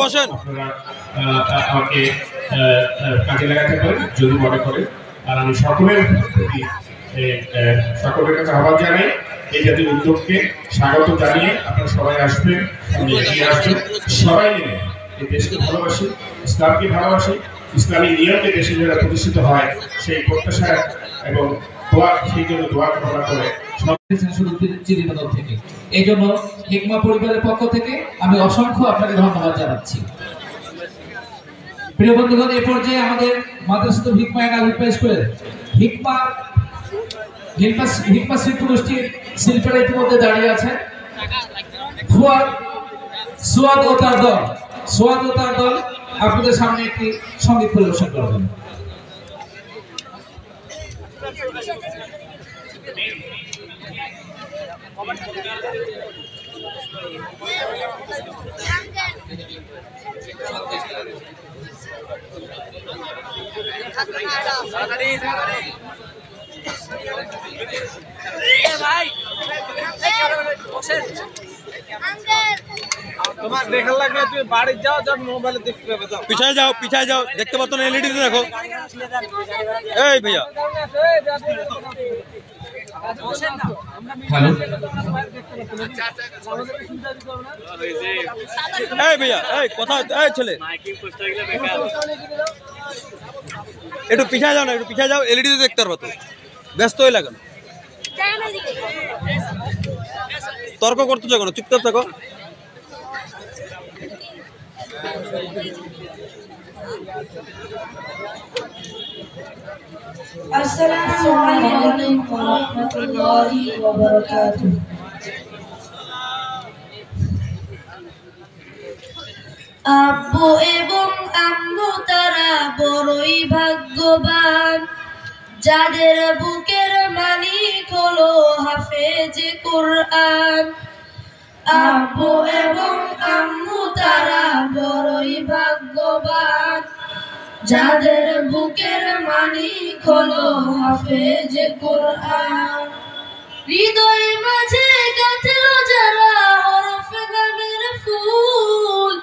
বসেন আপনারা আমাকে কাজে লাগাতে পারেন যদি মনে করেন। আর আমি সকলের প্রতি সকলের কাছে আহ্বান জানাই, এই জাতীয় উদ্যোগকে স্বাগত জানিয়ে আপনারা সবাই আসবেন, এগিয়ে আসবেন। সবাই মিলে এই দেশকে ভালোবাসি, ইসলামকে ভালোবাসি, ইসলামী নিয়মে দেশে যারা প্রতিষ্ঠিত হয় সেই প্রত্যাশা এবং সেই জন্য দোয়া কামনা করে থেকে। এই জন্য হিকমা পরিবারের পক্ষ থেকে আমি অসংখ্য আপনাকে ধন্যবাদ জানাচ্ছি। প্রিয় বন্ধুগণ, এই পর্যায়ে আমাদের মাদ্রাসাতুল হিকমা এন্ড আলিফা স্কুলের হিকমা শিল্প গোষ্ঠীর শিল্পীরা ইতিমধ্যে দাঁড়িয়ে আছেন। সোয়াদ ও তার দল আপনাদের সামনে একটি সঙ্গীত পরিবেশন করবেন। তোমার দেখার লাগবে, তুমি বাড়ি যাও, যখন মোবাইলে দেখতে পাবে। পিছায় যাও, দেখতে পাচ্ছ না, এলইডি দেখো। এই ভাইয়া, হ্যালো, এই ভাইয়া, এই কোথায়, এই ছেলে একটু পিছায় যাও না, একটু পিছায় যাও, এলইডি দেখতে পারবো। তো ব্যস্ত হয়ে লাগানো, তর্ক করতেছো কেন? চুপচাপ থাকো। আসসালামু আলাইকুম ওয়া রাহমাতুল্লাহি ওয়া বারাকাতুহু। আব্বু এবং আম্মু তারা বড়ই ভাগ্যবান, যাদের বুকের মালিক হলো হাফেজে কুরআন। আব্বু এবং আম্মু তারা বড়ই ভাগ্যবান, যাদের বুকের মালিক হলো হাফেজে কুরআন। হৃদয় মাঝে গাঁথলো যারা হরফ নামের ফুল,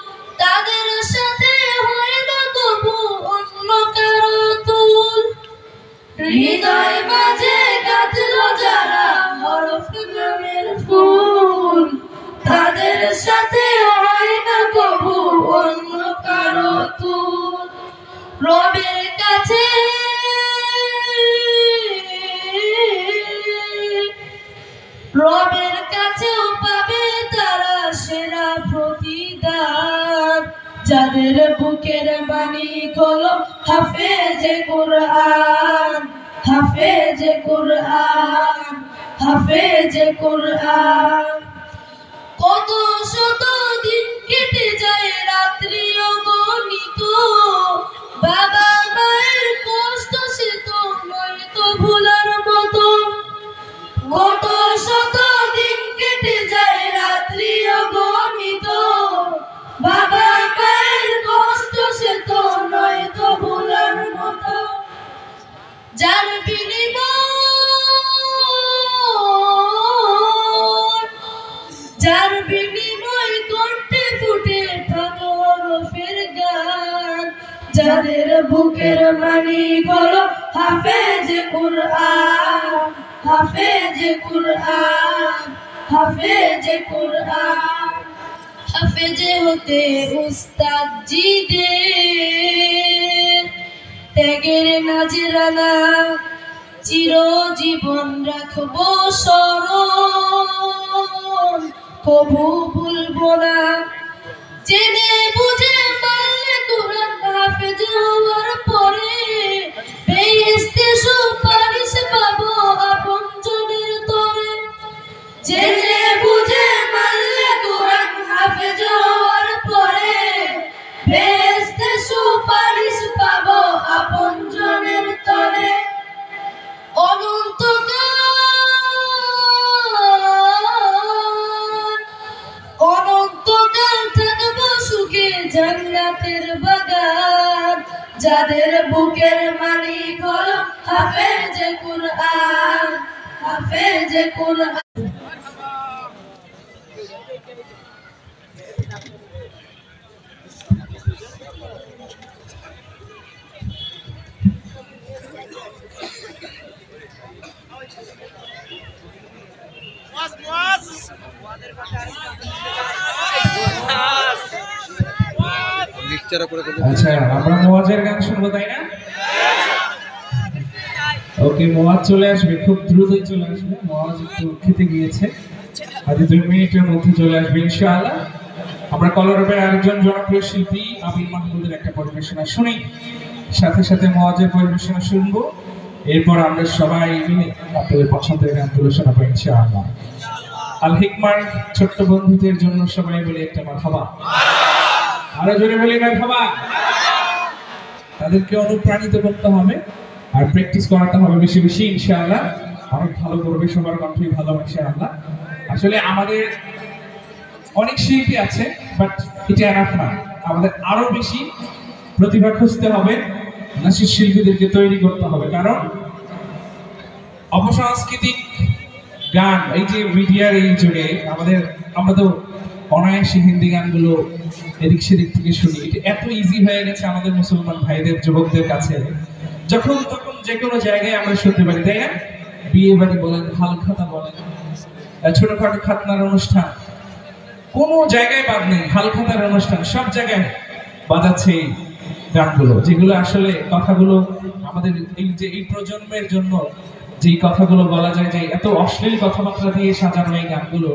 তাদের সাথে হয় না কবু অন্য কারো তুল। হৃদয় মাঝে গাঁথলো যারা হরফ নামের ফুল, তাদের সাথে হয় না কবু অন্য কারো তুল। রবের কাছে রবের কাছেও পাবে তারা সেরা প্রতিদান, যাদের বুকের মালিক হলো হাফেজে কুরআন, হাফেজে কুরআন, হাফেজে কুরআন। কত শত দিন কেটে যায় রাত্রি অগণিত, বাবা মায়ের কষ্ট সে তো নয় তো ভোলার মতো। কত শত দিন কেটে যায় রাত্রি অগণিত, বাবা মায়ের কষ্ট সে তো নয় তো ভোলার মতো। যার বিনিময় কণ্ঠে ফুটে থাকো হরফের গান, যাদের বুকের মালিক হলো হাফেজে কুরআন, হাফেজে কুরআন, হাফেজে কুরআন। হাফেজে হতে উস্তাদ জিদের ত্যাগের নাজরানা চিরজীবন রাখবো স্মরণ, কবু ভুলবো না। জেনে বুঝে মানলে কুরআন হাফেজ হওয়ার পরে, বেহেশতে সুপারিশ পাবো আপনজনের তরে। জেনে বুঝে মানলে কুরআন হাফেজ হওয়ার পরে, বেহেশতে সুপারিশ পাবো আপনজনের তরে। অনন্তকাল থাকবো সুখে জান্নাতের বাগান, যাদের বুকের মালিক হলো হাফেজে কুরআন, হাফেজে কুরআন। আচ্ছা, আমরা মোয়াজের গান শুনবো তাই না? ওকে, মোয়াজ চলে আসবে, খুব দ্রুতই চলে আসবে। মোয়াজ একটু খেতে গিয়েছে, হয়তো 2 মিনিটের মধ্যে চলে আসবে ইনশাআল্লাহ। আমরা কলরবের আরেকজন জনপ্রিয় শিল্পী আবির মাহমুদের একটা পরিবেশনা শুনি, সাথে সাথে মোয়াজের পরিবেশনা শুনবো। এরপর আমরা সবাই মিলে আপনাদের পছন্দের গানগুলো শোনাবো ইনশাআল্লাহ। আল হিকমার ছোট্ট বন্ধুদের জন্য সবাই বলে একটা মারহাবা, আরো জোরে বলি মারহাবা। তাদেরকে অনুপ্রাণিত করতে হবে আর প্র্যাকটিস করাতে হবে বেশি বেশি ইনশাআল্লাহ। অনেক ভালো করবে, সবার কণ্ঠই ভালো ইনশাআল্লাহ। আসলে আমাদের অনেক শিল্পী আছে, বাট এটা এনাফ না, আমাদের আরো বেশি প্রতিভা খুঁজতে হবে, নাসির শিল্পীদেরকে তৈরি করতে হবে। কারণ অপসংস্কৃতিক গান এই যে মিডিয়ার এই যুগে আমরা তো অনায়াসী হিন্দি গানগুলো এদিক সেদিক থেকে শুনি। এটা এত ইজি হয়ে গেছে আমাদের মুসলমান ভাইদের, যুবকদের কাছে, যখন তখন যে কোনো জায়গায় আমরা শুনতে পারি, তাই না? বিয়ে বাড়ি বলেন, হালখাতা বলেন, ছোটখাটো খাতনার অনুষ্ঠান, কোনো জায়গায় বাদ নেই। হালখাতার অনুষ্ঠান সব জায়গায় বাজাচ্ছে এই গানগুলো, যেগুলো আসলে কথাগুলো আমাদের এই প্রজন্মের জন্য যে কথাগুলো বলা যায়, যে এত অশ্লীল কথাবার্তা দিয়ে সাজানো এই গানগুলো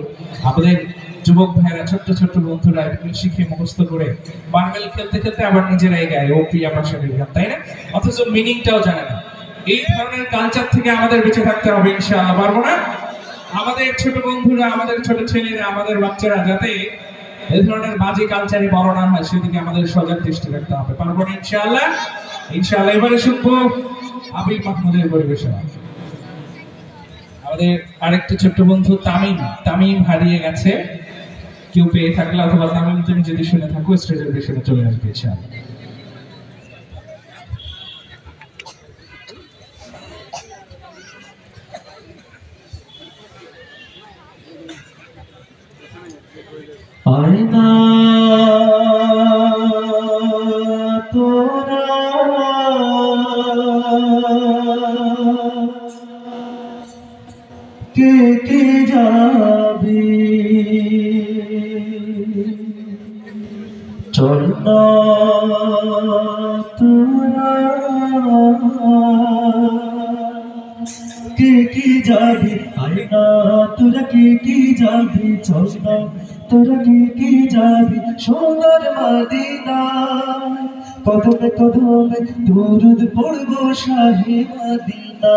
আমাদের যুবক ভাইরা, ছোট্ট ছোট্ট বন্ধুরা এগুলো শিখে মুখস্থ করে বার্মেল খেলতে খেলতে আবার নিজেরাই গায় ও প্রিয়া পাশারের গান, তাই না? অথচ মিনিংটাও জানে না। এই ধরনের কালচার থেকে আমাদের বেঁচে থাকতে হবে ইনশাআল্লাহ। পারবো না? আমাদের ছোট বন্ধুরা, আমাদের ছোট ছেলেরা, আমাদের বাচ্চারা যাতে এই ধরনের বাজে কালচারে বড় না হয় সেদিকে আমাদের সজাগ দৃষ্টি রাখতে হবে। পারবো না ইনশাআল্লাহ? ইনশাআল্লাহ। এবারে শুনবো আবির মাহমুদের পরিবেশনা। আমাদের আরেকটা ছোট্ট বন্ধু তামিম হারিয়ে গেছে। কেউ পেয়ে থাকলে অথবা তামিম তুমি যদি শুনে থাকো স্টেজের পেছনে চলে আসবে ইনশাআল্লাহ। আয়না তোরা কে কে যাবি চল না তোরা কে কে যাবি আয়না তোরা কে কে যাবি চল না তোরা কে কে যাবি সোনার মদিনা কদমে কদমে দুরুদ পড়বো শাহে মদিনা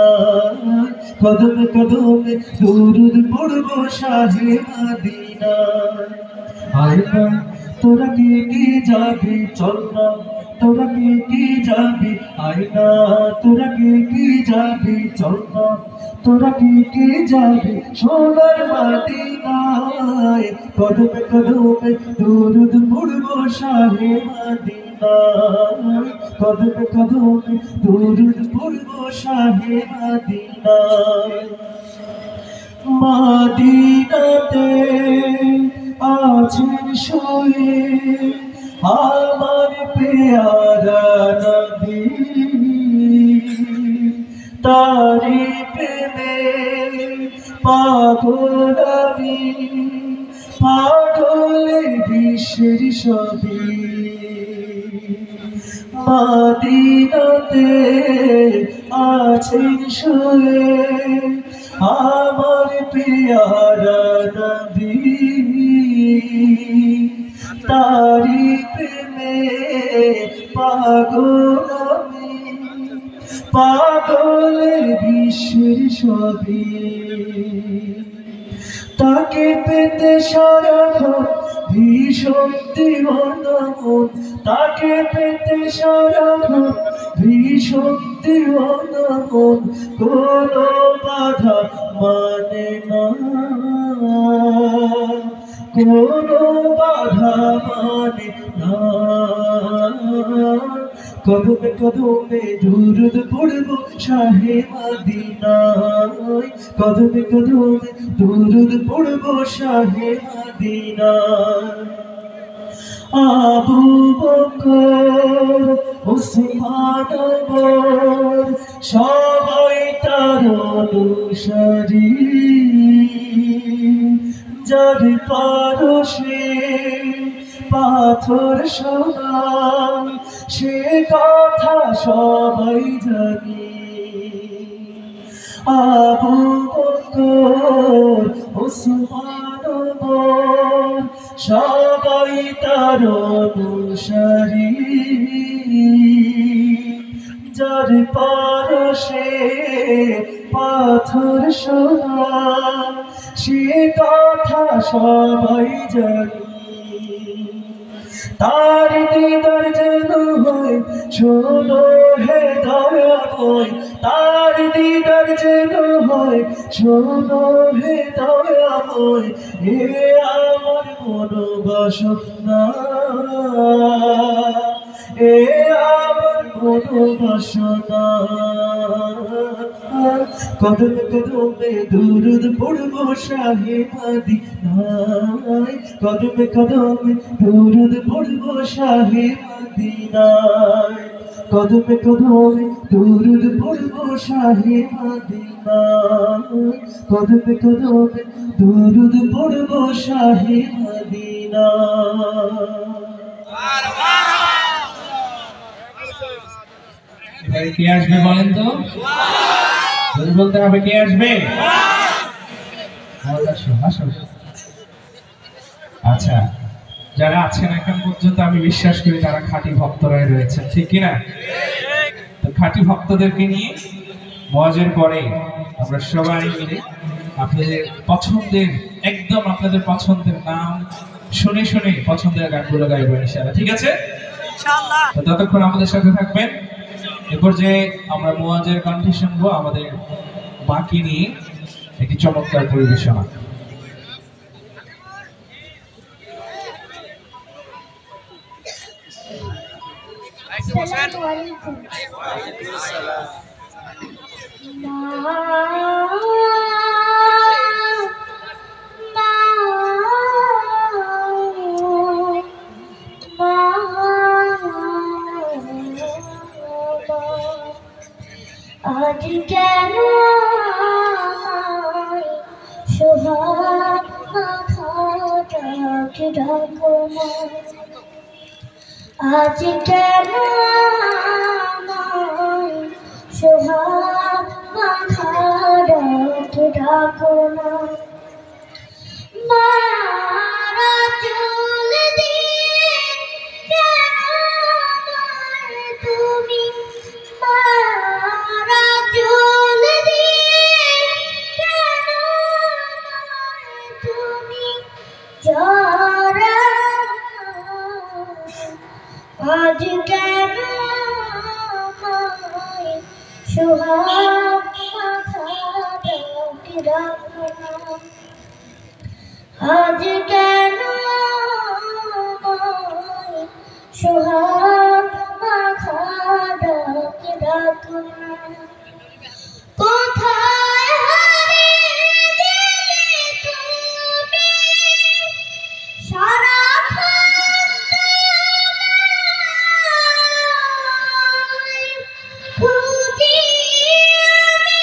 কদমে কদমে দুরুদ পড়বো শাহে মদিনা আয়না তোরা কে কে যাবি চল না তোরা কে কে যাবি আয়না তোরা কে কে যাবি চল না তোরা কে কে যাবি সোনার মদিনায় কদমে কদমে দুরুদ পড়বো শাহে মদিনায় কদমে কদমে দুরুদ পড়বো শাহে মদিনায় মদিনাতে আছেন শুয়ে আমার পেয়ারা নবী তারি প্রেমে পাগল আমি পাগল বিশ্বের সবই মদিনাতে আছেন শুয়ে আমার পেয়ারা নবী তারি প্রেমে পাগল আমি পাগল বিশ্বের সবই তাকে পেতে সারাক্ষণ ভীষণ দিওয়ানা মন তাকে পেতে সারাক্ষণ ভীষণ দিওয়ানা মন কোনো বাধা মানে না কোনো বাধা মানে না কদমে কদমে দুরুদ পড়বো শাহে মদিনায় কদমে কদমে দুরুদ পড়বো শাহে মদিনায় আবু বকর ওসমান ওমর সবাই তার অনুসারী যার পারশে পাথর সমান সে কথা সবাই জানি আবু বকর ওসমান ওমর সবাই তার অনুসারী যার পারশে পাথর সমান সে কথা সবাই জানি তার দিদার যেন হয় শোনো হে দয়াময় তার দিদার যেন হয় শোনো হে দয়াময় এ আমার মনোবাসনা এ আমার মনোবাসনা কদমে কদমে দুরুদ পড়বো শাহে মদিনায় কদমে কদমে দুরুদ পড়বো শাহে মদিনায় কদমে কদমে দুরুদ পড়বো শাহে মদিনায় কদমে কদমে দুরুদ পড়বো শাহে মদিনায় কে আসবে বলেন তো বলতে হবে কে আসবে আচ্ছা যারা আছেন এখন পর্যন্ত আমি বিশ্বাস করি তারা খাঁটি ভক্তরাই রয়েছে ঠিক কিনা তো খাঁটি ভক্তদেরকে নিয়ে ওয়াজের পরে আমরা সবাই মিলে আপনাদের পছন্দের একদম আপনাদের পছন্দের নাম শুনে শুনে পছন্দের গানগুলো গাইব ইনশাআল্লাহ। ঠিক আছে? ইনশাআল্লাহ। তো ততক্ষণ আমাদের সাথে থাকবেন। এরপর যে আমরা মুয়াজ্জের কণ্ঠে শুনবো আমাদের বাকি নিয়ে একটি চমৎকার পরিবেশনা। আসসালামু আলাইকুম। আজ কেন সোহাগ মাথাটাকে ডাকো না, আজ কেন সোহাগ মাথাটাকে ডাকো না, মারা চুল দিয়ে কেন তুমি, মারা চুল দিয়ে কেন তুমি যারা, আজ কেন সোহাগ মাথাটাকে ডাকো না, আজ কেন সোহাগ মাথাটাকে ডাকো না, কোথায় হারিয়ে গেলে তুমি সারাক্ষণ খুঁজি আমি,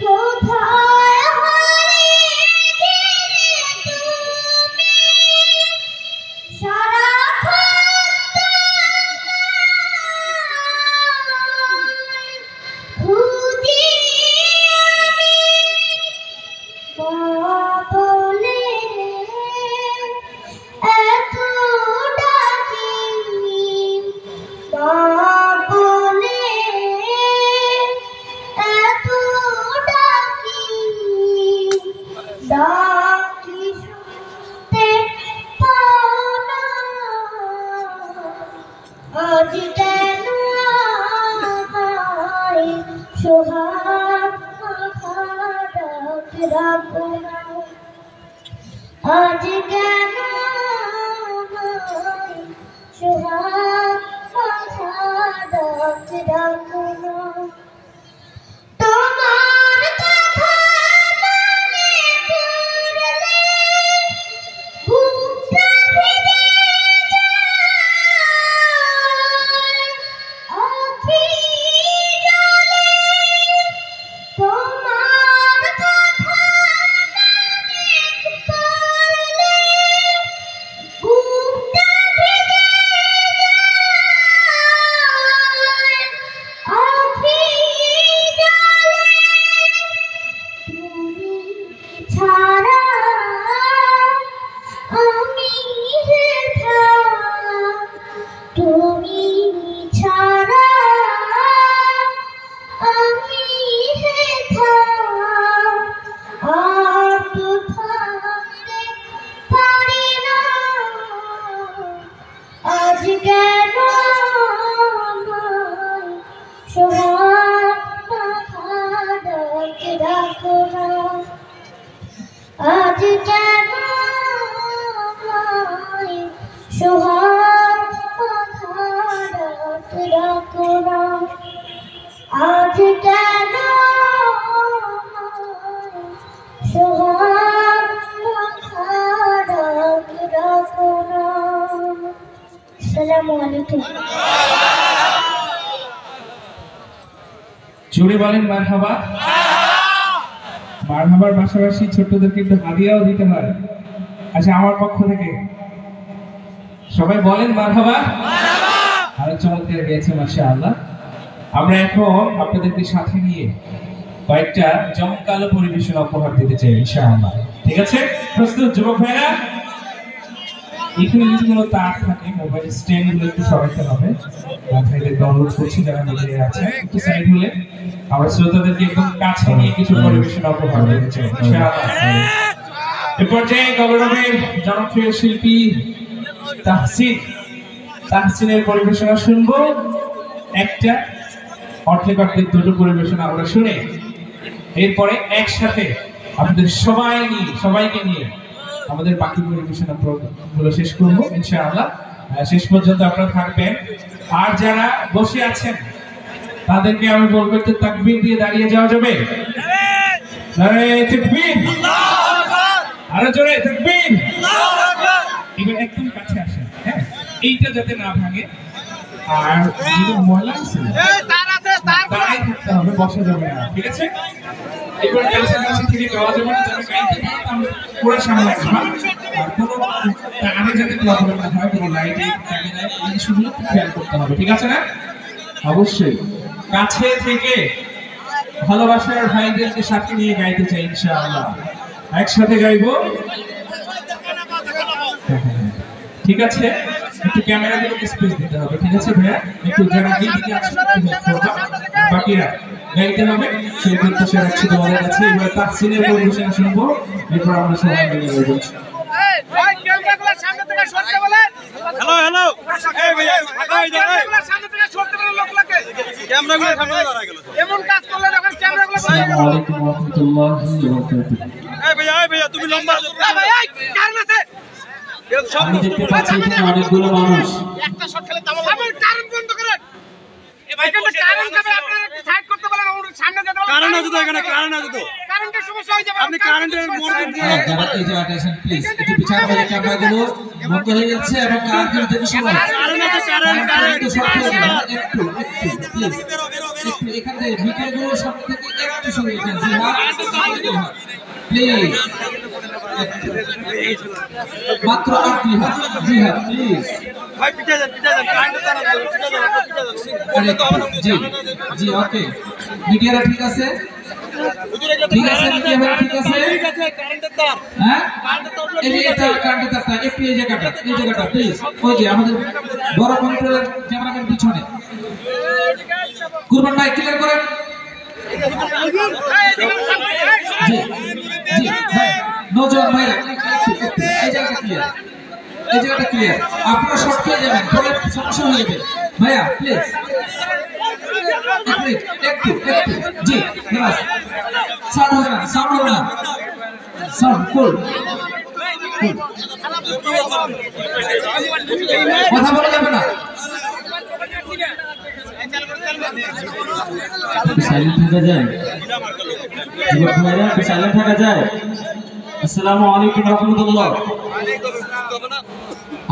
কোথায় হারিয়ে গেলে তুমি সারাক্ষণ খুঁজি আমি, মা বলে এত ডাকি, মা বলে এত ডাকি, ডাকি শুনতে পাও না, আজ কেন আমায় সোহাগ মাথাটাকে ডাকো না, আজ কেন আমায় সোহাগ মাথাটাকে ডাকো না, তোমার কথা মনে পড়লে বুকটা ভেঙে যায়, আখি জলে তোমার কথা মনে পড়লে বুকটা ভেঙে যায়, আখি জলে তুমি ছাড়া আমি হেথা, তুমি ছাড়া আমি হেথা, আর তো থাকতে পারি না, আজ কেন আমায় সোহাগ মাথাটাকে ডাকো না, আজ কেন আমায় সোহাগ মাথাটাকে ডাকো না, আজ কেন আমায় সোহাগ মাথাটাকে ডাকো না। আসসালামু আলাইকুম। জোরে বলেন মারহাবা। মারহাবার পাশাপাশি ছোট্টদেরকে একটু হাদিয়াও দিতে হয়। আচ্ছা, আমার পক্ষ থেকে সবাই বলেন মারহাবা। আরো চমৎকার গেয়েছে মাশাআল্লাহ। আমরা এখন আপনাদেরকে সাথে নিয়ে কয়েকটা জমকালো পরিবেশনা উপহার দিতে চাই ইনশাআল্লাহ। ঠিক আছে? প্রস্তুত যুবক ভাইরা? এখানে যদি কোনো তার থাকে, মোবাইল স্ট্যান্ড গুলো একটু সরাতে হবে। ভাইদেরকে অনুরোধ করছি যারা নিজে আছে একটু সাইড হলে আমরা শ্রোতাদেরকে একদম কাছে নিয়ে কিছু পরিবেশনা উপহার দিতে চাই ইনশাআল্লাহ। এ পর্যায়ে গৌরবের জনপ্রিয় শিল্পী তাহসিনের পরিবেশনা শুনবো। একটা অর্ধেক দুটো পরিবেশনা আমরা শুনে এরপরে একসাথে আপনাদের সবাইকে নিয়ে আমাদের বাকি পরিবেশনা গুলো শেষ করবো ইনশাআল্লাহ। শেষ পর্যন্ত আপনারা থাকবেন। আর যারা বসে আছেন তাদেরকে আমি বলবো একটু তাকবীর দিয়ে দাঁড়িয়ে যাওয়া যাবে? তাকবীর, আরো জোরে তাকবীর। এবার একদম কাছে আসেন, হ্যাঁ, এইটা যাতে না ভাঙে। আর ময়লা আছে দাঁড়াই থাকতে হবে, বসা যাবে না, ঠিক আছে? এবার কাছে থেকে গাওয়া যাবে না, যারা গাইতে পারে তাহলে পুরো সামনে আসবে। আর কোনো আগে যাতে প্রবলেম না হয়, কোনো লাইটে থাকে না, এই বিষয়গুলো খেয়াল করতে হবে, ঠিক আছে না? অবশ্যই কাছে থেকে ভালোবাসার ভাইদেরকে সাথে নিয়ে গাইতে চাই ইনশাআল্লাহ। একসাথে গাইবো, ঠিক আছে? একটু ক্যামেরা দিয়ে স্পেস দিতে হবে, ঠিক আছে ভাইয়া? একটু যারা দিকে আছে বাকিরা গাইতে হবে, সেই প্রত্যাশা রাখছি তোমাদের কাছে। এবার তাহসিনের পরিবেশনা শুনবো, এরপর আমরা সবাই মিলে গাইবো। হ্যালো হ্যালো, এই ভাইয়া ফাঁকা হয়ে যায়, সামনে থেকে সরতে বলে লোক লাগে, ক্যামেরাগুলো সামনে দাঁড়া গেল, এমন কাজ করলে যখন ক্যামেরাগুলো আসসালামু আলাইকুম ওয়া রাহমাতুল্লাহি ওয়া বারাকাতুহু। এই ভাইয়া তুমি লম্বা ভাই, এই কারণ আছে আমি দেখতে পাচ্ছি এখানে অনেকগুলো মানুষ। একটা শট খেলে তাও আমার কারণ বন্ধ করেন। এই ভাই কারণ খাবে, আপনারা একটু সাইড করতে বলেন, ওর সামনে যেতে বলেন। কারণ আছে তো এখানে, কারণ আছে তো, কারেন্টের সমস্যা হয়ে যাবে। আপনি কারেন্টের মোড় দিয়ে যারা এই যে অ্যাটেনশন প্লিজ, একটু পিছনে বাইরে ক্যামেরাগুলো বন্ধ হয়ে যাচ্ছে এবং কারেন্টের জন্য সময় কারণ আছে, কারেন্ট একটু প্লিজ, একটু এখানে ভিডিওগুলো সামনে থেকে একটু সরে যান। প্লিজ মাত্র 8 জিহাদ প্লিজ। ভাই পিছে যান, কারেন্টের তার আছে, পিছে যান। জি জি, ওকে। মিডিয়ারা ঠিক আছে? ঠিক আছে মিডিয়া, ঠিক আছে? কারেন্টের তার, হ্যাঁ, কারেন্টের তার, এই যে এটা কারেন্টের তারটা একটু এই জায়গাটা প্লিজ। ওই যে আমাদের বড় কন্ট্রোলার ক্যামেরাম্যান পিছনে। কুরবান ভাই ক্লিয়ার করেন। জি জি ভাই, নজর ভাই, এই জায়গাটা ক্লিয়ার, আপনারা শর্ট খেয়ে যাবেন, পরে সমস্যা হয়ে যাবে। ভাইয়া প্লিজ একটু জি, সাউন্ড হবে না, সাউন্ড ফুল, কথা বলা যাবে না, সাইলেন্ট থাকা যায়, সাইলেন্ট থাকা যায়। আসসালামু আলাইকুম ওয়া রাহমাতুল্লাহ।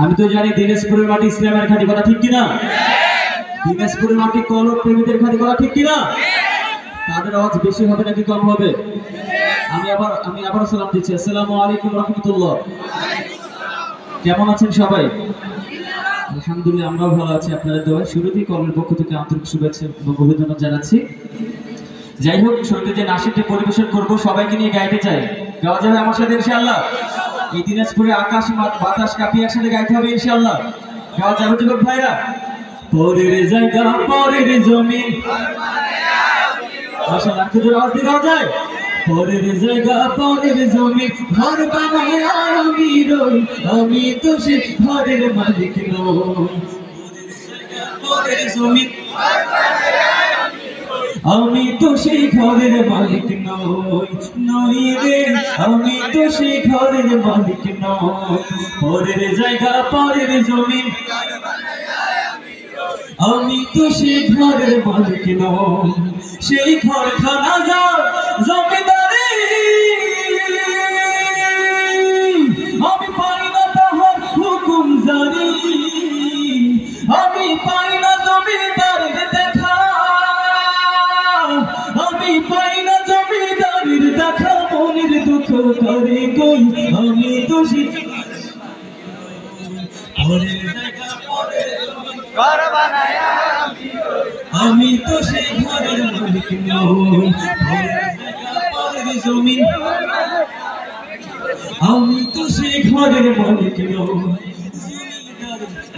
আমি তো জানি দিনাজপুরের মাটি ইসলামের খাঁটি, কথা ঠিক কিনা? দিনাজপুরের মাটি কলম প্রেমীদের খাঁটি, কথা ঠিক কিনা? তাদের আওয়াজ বেশি হবে নাকি কম হবে? আমি আবার সালাম দিচ্ছি। আসসালামু আলাইকুম ওয়া রাহমাতুল্লাহ। কেমন আছেন সবাই? আলহামদুলিল্লাহ, আমরাও ভালো আছি আপনাদের দোয়ায়। শুরুতেই কলের পক্ষ থেকে আন্তরিক শুভেচ্ছা এবং অভিনন্দন জানাচ্ছি। যাই হোক, শুরুতে যে নাচটি পরিবেশন করব সবাইকে নিয়ে গাইতে চাই, গাওয়া যাবে আমার সাথে ইনশাআল্লাহ? এই দিনাজপুরে আকাশ বাতাস কাঁপিয়ে একসাথে গাইতে হবে ইনশাআল্লাহ। গাওয়া যাবে যুবক ভাইরা? পরের জায়গা পরের জমিন, মাশাআল্লাহ, একটু জোরে আওয়াজ দিয়ে গাওয়া যায়? পরের জায়গা পরের জমিন, ঘর বানায় আমি রই, আমি তো সে ঘরের মালিক নই। পরের জমিন, আমি তো সেই ঘরের মালিক নই রে, আমি তো সেই ঘরের মালিক নই। পরের জায়গা পরের জমিন, আমি তো সেই ঘরের মালিক নই। সেই ঘরখানা যার জমিদারি, আমি পাই না তাহার হুকুম জারি, আমি পাই না জমিদারের দেখা, আমি পাই না জমিদারের দেখা, মনের দুঃখ করে কই আমি তো সেই আমি তো সেই ঘরের মালিক নই। পরের জমিন, আমি তো সেই ঘরের মালিক নই।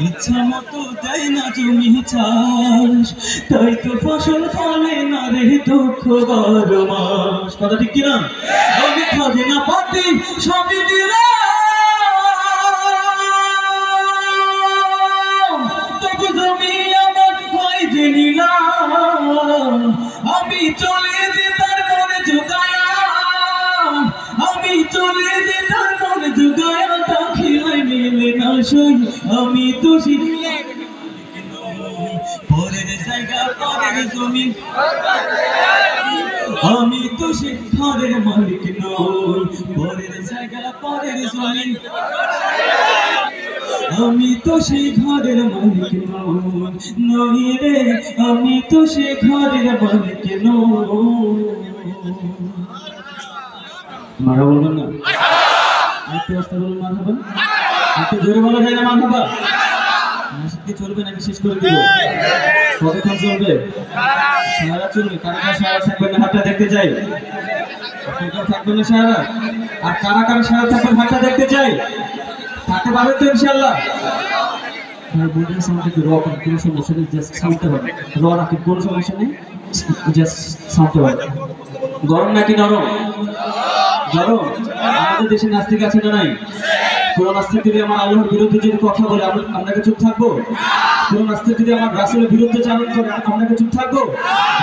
ইচ্ছা মতো দেয় না জমি চাষ, তাই তো ফসল ফলে না রে দুঃখ 12 মাস। কথা ঠিক কিনা? আমি খাজনা পাতি সবই দিলাম, তবু জমি আমার হয় যে নিলাম। আমি চলে যে তার মনে জুগায়া, আমি চলে যে তার মনে জুগায়া, তা খিলাই মেলে না সই। আমি তো পরের জায়গা পরের জমিন, আমি তো সে ঘরের মালিক নই। পরের জায়গা পরের জমিন, আমি তো সেই ঘরের মালিক নই রে, আমি তো সে ঘরের মালিক নই। মারা বলবেন না? একটু আস্তে বলুন মারহাবা। একটু জোরে বলা যায় না মারহাবা? আজকে চলবে নাকি শেষ করে দিব? কতক্ষণ চলবে? সারা চলবে। কারা কারা সারা থাকবেন না হাতটা দেখতে চাই। কেউ থাকবেন না সারা? আর কারা কারা সারা থাকবেন হাতটা দেখতে চাই? থাকতে পারবেন তো ইনশাআল্লাহ? বোর্ডের সাউন্ডে র করেন, কোনো সমস্যা নেই, জাস্ট সাউন্ডটা হবে র রাখেন, কোনো সমস্যা নেই, জাস্ট সাউন্ডটা হবে। গরম নাকি নরম? গরম। আমাদের দেশে নাস্তিক আছে না নাই? কোন নাস্তিক যদি আমার আল্লাহর বিরুদ্ধে যদি কথা বলে আপনাকে চুপ থাকবো? কোন নাস্তিক যদি আমার রাসূলের বিরুদ্ধে চালন করে আপনাকে চুপ থাকবো?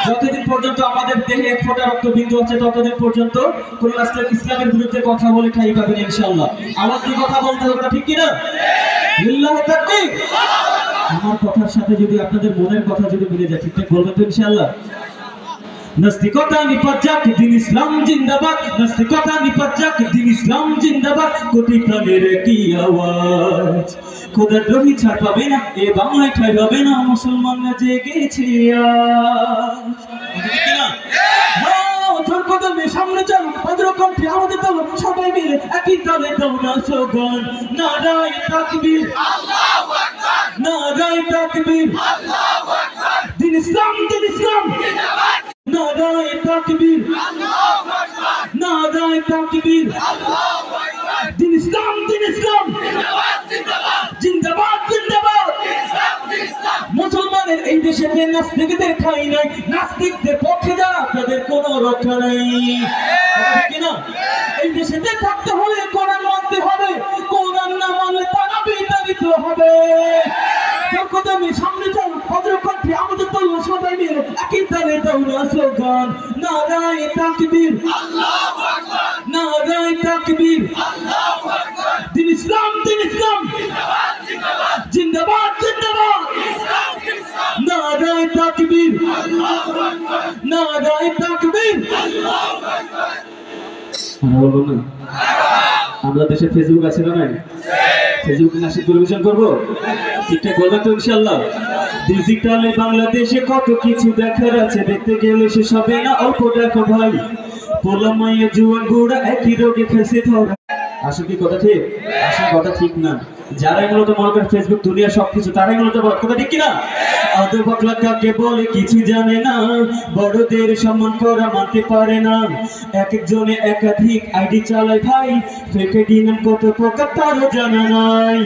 যতদিন পর্যন্ত আমাদের দেহে এক ফোঁটা রক্তবিন্দু আছে ততদিন পর্যন্ত কোন নাস্তিক ইসলামের বিরুদ্ধে কথা বলে ঠাঁই পাবেন ইনশাআল্লাহ। আওয়াজ দিয়ে কথা বলতে হবে, ঠিক কিনা? লিল্লাহি তাকবীর। আমার কথার সাথে যদি আপনাদের মনের কথা যদি মিলে যায়, ঠিকঠাক বলবেন তো ইনশাআল্লাহ? নাস্তিকতা নিপাত যাক, দিন ইসলাম জিন্দাবাদ। নাস্তিকতা নিপাত যাক, দিন ইসলাম জিন্দাবাদ। কোটি প্রাণের কি আওয়াজ, খোদার দ্রোহী ছাড় পাবে না, এ বাংলায় ঠাঁই হবে না। মুসলমানরা জেগেছে আজ। কদমে সামনে চলো, ভদ্রকণ্ঠে আমাদের দল, সবাই মিলে একই তালে দাও না স্লোগান, নারায়ে তাকবীর, আল্লাহু আকবার, নারায়ে তাকবীর, আল্লাহু আকবার। দিন ইসলাম জিন্দাবাদ, নারায়ে তাকবীর, আল্লাহু আকবার, নারায়ে তাকবীর, আল্লাহু আকবার। দিন ইসলাম জিন্দাবাদ, জিন্দাবাদ, জিন্দাবাদ। মুসলমানের এই দেশে নাস্তিকদের ঠাঁই নাই, নাস্তিকদের পক্ষে যারা তাদের কোনো রক্ষা নাই। কিনা? এই দেশে থাকতে হলে কোরআন মানতে হবে, কোরআন না মানলে তারা বিতাড়িত হবে। কদমে সামনে চল, ভদ্রকণ্ঠে আমাদের দল, সবাই মিলে একই তালে দাও না স্লোগান, নারায়ে তাকবীর, আল্লাহু আকবার, নারায়ে তাকবীর, আল্লাহু আকবার। দিন ইসলাম জিন্দাবাদ, জিন্দাবাদ, জিন্দাবাদ। নারায়ে তাকবীর, আল্লাহু আকবার, নারায়ে তাকবীর, আল্লাহু আকবার। বলবো না? আমরা দেশে ফেসবুক আছে না নাই? ফেসবুকে নাসিক টেলিভিশন করবো, ঠিকঠাক বলবেন তো ইনশাআল্লাহ? ডিজিটালে বাংলাদেশে কত কিছু দেখার আছে, দেখতে গেলে সে সবে না অল্প দেখো ভাই। পোলা মাইয়া জুয়ান বুড়া একই রোগে ফেসে ধরা। আসলে কি কথা ঠিক? আসলে কথা ঠিক না। যারাই মূলত মনে করে ফেসবুক দুনিয়া সবকিছু, তারাই মূলত বলে। কথা ঠিক কিনা? আদৌ পাগলা কাকে বলে কিছু জানে না, বড়দের সম্মান করা মানতে পারে না। এক একজনে একাধিক আইডি চালায় ভাই, ফেক আইডি নাম কত প্রকার তারও জানা নাই।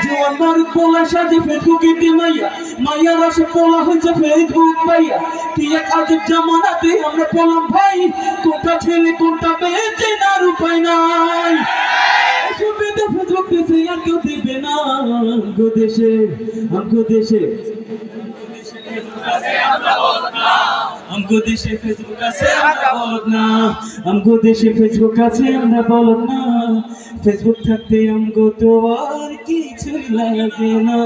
জোয়ান মারুক পোলা সাজে ফেসবুকে দিয়ে মাইয়া, মাইয়ার আসে পোলা হয়েছে ফেসবুক পাইয়া। কি এক আজব জামানাতে আমরা পড়লাম ভাই, কোনটা ছেলে কোনটা মেয়ে চেনার উপায় নাই। ফেসবুক দেশে আর কেউ দেখবে না, আমগো দেশে, আমগো দেশে, আমগো দেশে ফেসবুক আছে আমরা বলদ না, আমগো দেশে ফেসবুক আছে আমরা বলদ না। ফেসবুক থাকতে আমগো তো আর কিছু লাগে না।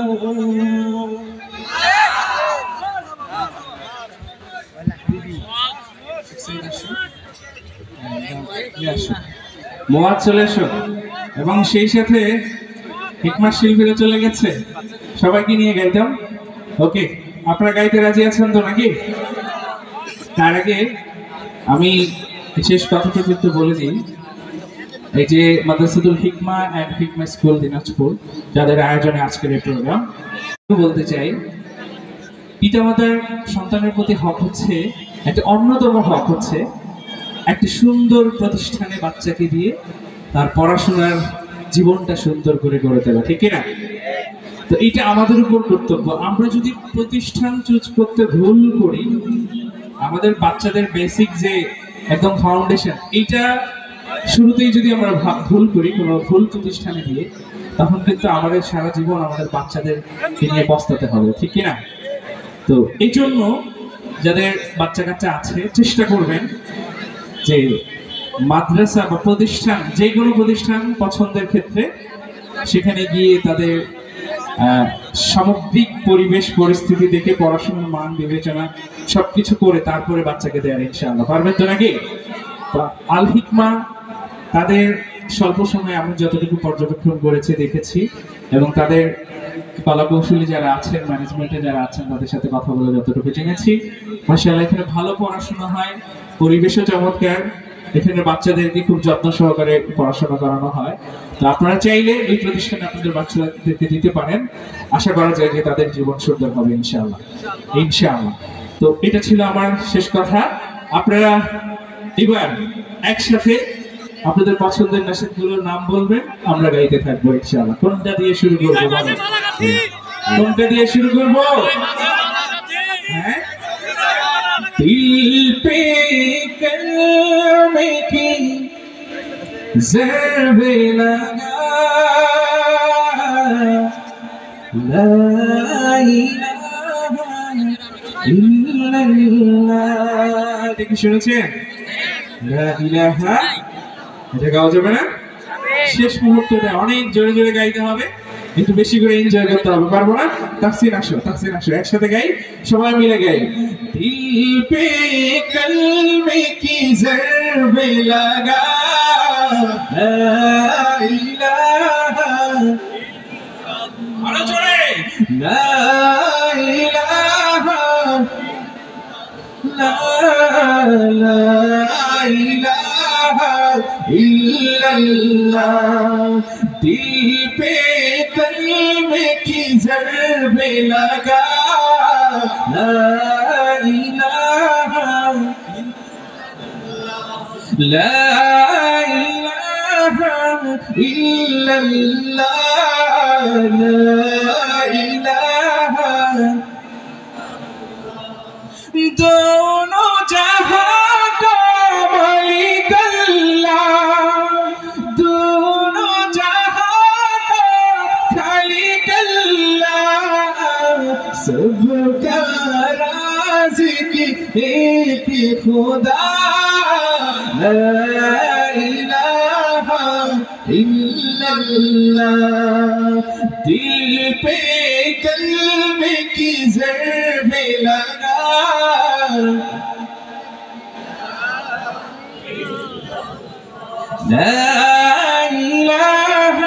মোয়াজ চলে এসো, এবং সেই সাথে হিকমত শিল্পীরা চলে গেছে, সবাইকে নিয়ে গাইতাম। ওকে, আপনারা গাইতে রাজি আছেন তো নাকি? তার আগে আমি শেষ কথাটুকু একটু বলে দিই। এই যে মাদ্রাসাতুল হিকমা এন্ড হিকমা স্কুল দিনাজপুর, যাদের আয়োজনে আজকের এই প্রোগ্রাম, বলতে চাই পিতামাতার সন্তানের প্রতি হক হচ্ছে, একটা অন্যতম হক হচ্ছে একটা সুন্দর প্রতিষ্ঠানে বাচ্চাকে দিয়ে তার পড়াশোনার জীবনটা সুন্দর করে গড়ে তোলা, ঠিক কিনা? তো এটা আমাদের উপর কর্তব্য। আমরা যদি প্রতিষ্ঠান চুজ করতে ভুল করি, আমাদের বাচ্চাদের বেসিক যে একদম ফাউন্ডেশন, এটা শুরুতেই যদি আমরা ভুল করি কোনো ভুল প্রতিষ্ঠানে দিয়ে, তখন কিন্তু আমাদের সারা জীবন আমাদের বাচ্চাদেরকে নিয়ে পস্তাতে হবে, ঠিক কিনা? তো এই জন্য যাদের বাচ্চা কাচ্চা আছে চেষ্টা করবেন যে মাদ্রাসা বা প্রতিষ্ঠান, যে কোনো প্রতিষ্ঠান পছন্দের ক্ষেত্রে সেখানে গিয়ে তাদের সামগ্রিক পরিবেশ পরিস্থিতি দেখে পড়াশোনার মান বিবেচনা সবকিছু করে তারপরে বাচ্চাকে দেয়ার ইনশাআল্লাহ। পারবেন তো নাকি? আল হিকমা তাদের স্বল্প সময়ে আমি যতটুকু পর্যবেক্ষণ করেছি দেখেছি, এবং তাদের কলাকৌশলী যারা আছেন, ম্যানেজমেন্টে যারা আছেন, তাদের সাথে কথা বলে যতটুকু জেনেছি, মাশাআল্লাহ এখানে ভালো পড়াশোনা হয়, পরিবেশও চমৎকার, এখানে বাচ্চাদেরকে খুব যত্ন সহকারে পড়াশোনা করানো হয়। তো আপনারা চাইলে এই প্রতিষ্ঠানে আপনাদের বাচ্চাদেরকে দিতে পারেন, আশা করা যায় যে তাদের জীবন সুন্দর হবে ইনশাআল্লাহ, ইনশাআল্লাহ। তো এটা ছিল আমার শেষ কথা। আপনারা এবার একসাথে আপনাদের পছন্দের নাশিদগুলোর নাম বলবেন, আমরা গাইতে থাকবো ইনশাআল্লাহ। কোনটা দিয়ে শুরু করবো? কোনটা দিয়ে শুরু করবো? হ্যাঁ, दिल पे कलमे की ज़रबे लगा, ला इलाहा इल्लल्लाह। দেখি শুনেছেন? লা ইলাহা, এটা গাওয়া যাবে না? শেষ মুহূর্তটা অনেক জোরে জোরে গাইতে হবে, একটু বেশি করে এনজয় করতে হবে। পারবো না? তাহসিন আসো, তাহসিন আসো, একসাথে গাই, সবাই মিলে গাই। দিল পে কলমে কি ज़रबे লাগা, লা ইলাহা, আরো জোরে, লা ইলাহা, লা ইলাহা इल्लल्लाह। दिल पे कलमे की ज़रबे लगा, ला इलाहा, ला इलाहा इल्लल्लाह, ला इलाहा। दोनों जहां का मालिक अल्लाह, दोनों जहां का खालिक अल्लाह, सबका राज़िक एक खुदा, ला इलाहा इल्लल्लाह। दिल पे कलमे की ज़रबे लगा, لا إله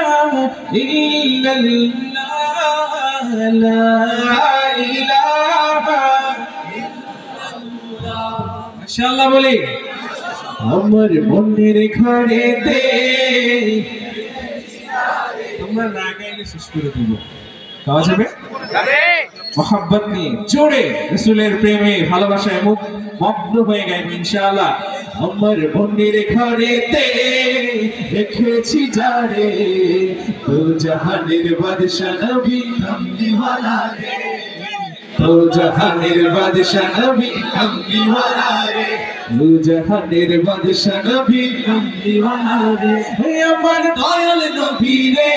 إلا الله، لا إله إلا الله। ما شاء الله বলি। আমার মনের ঘরেতে তোমরা না গাইলে শেষ করে দেব, গাওয়া যাবে? মোহাব্বত নিয়ে জোরে রাসূলের প্রেমে ভালোবাসায় মগ্ন হয়ে গাইবে ইনশাআল্লাহ। আমার মনের ঘরেতে রেখেছি যারে, তো জাহানের বাদশা নবী কামলিওয়ালা রে, তো জাহানের বাদশা নবী কামলিওয়ালা রে, তো জাহানের বাদশা নবী কামলিওয়ালা রে। আমার দয়াল নবী রে,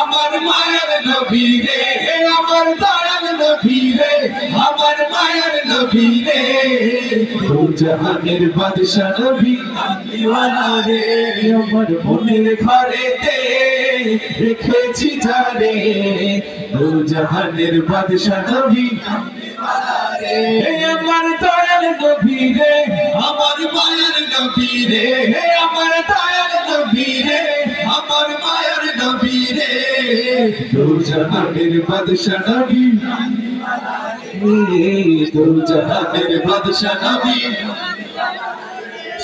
আমার মায়ার নবী রে, আমার দয়াল নবী রে, আমার মায়ার নবী রে, তো জাহানের বাদশা নবী কামলিওয়ালা রে। আমার মনের ঘরেতে রেখেছি যারে, তো জাহানের বাদশা নবী কামলিওয়ালা রে। আমার দয়াল নবী রে, আমার মায়ার নবী রে, আমার দয়াল নবী রে, আমার মায়ার নবী রে, তো জাহানের বাদশা নবী কামলিওয়ালা রে, তো জাহানের বাদশা নবী।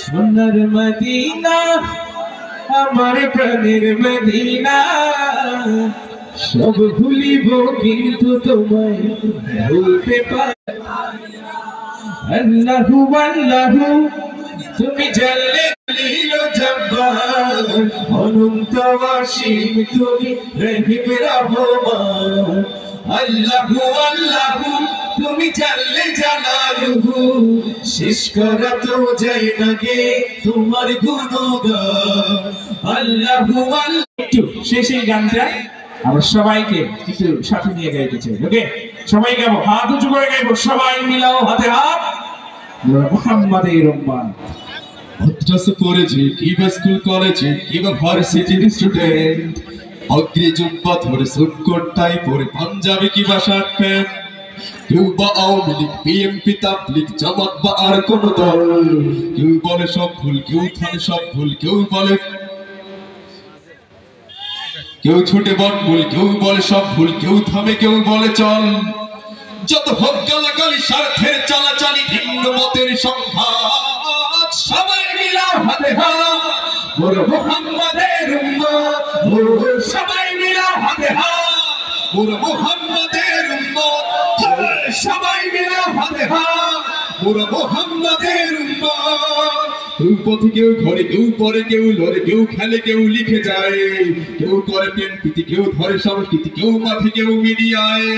সোনার মদিনা আমার প্রাণের মদিনা, সব ভুলিব কিন্তু তোমায় ভুলতে পারি। আল্লাহু আল্লাহু তুমি জানলে জব্বার অনন্ত অসীম তুমি রহিম রহমান আল্লাহু আল্লাহু তুমি জানলে জালালুহু শেষ করা তো যায় না গে তোমার গুণগান আল্লাহু আল্লাহু। একটু শেষে গানটা আমরা সবাইকে একটু সাথে নিয়ে গাইতে চাই। ওকে, সবাই গাবো, হাত উঁচু করে গাইবো, সবাই মিলাও হাতে হাত। মুহাম্মাদের উম্মাহ। মাদ্রাসা পড়েছি কিবা স্কুল কলেজে কিবা ভার্সিটির স্টুডেন্ট অগ্রি জুব্বা ধরে সুটকোট টাই পরে পাঞ্জাবি কিবা শার্ট প্যান্ট কেউ বা আওয়ামী লীগ বিএনপি তাবলীগ জামাত বা আর কোন দল কেউ বলে সব ভুল কেউ থানে সব ভুল কেউ বলে কেউ ছোটে বট ভুল কেউ বলে সব ভুল কেউ থামে কেউ বলে চল যত হোক গালাগালি স্বার্থের চালাচালি ভিন্ন মতের সংঘাত সবাই মিলাও হাতে হাত বড় মুহাম্মাদের উম্মত ও সবাই মিলাও হাতে হাত বড় মুহাম্মাদের উম্মত সবাই মিলাও হাতে হাত বড় মুহাম্মাদের উম্মত। কেউ পথে কেউ ঘরে কেউ পরে কেউ লড়ে কেউ খেলে কেউ লিখে যায় কেউ করে প্রেম প্রীতি কেউ ধরে সংস্কৃতি কেউ মাঠে কেউ মিডিয়ায়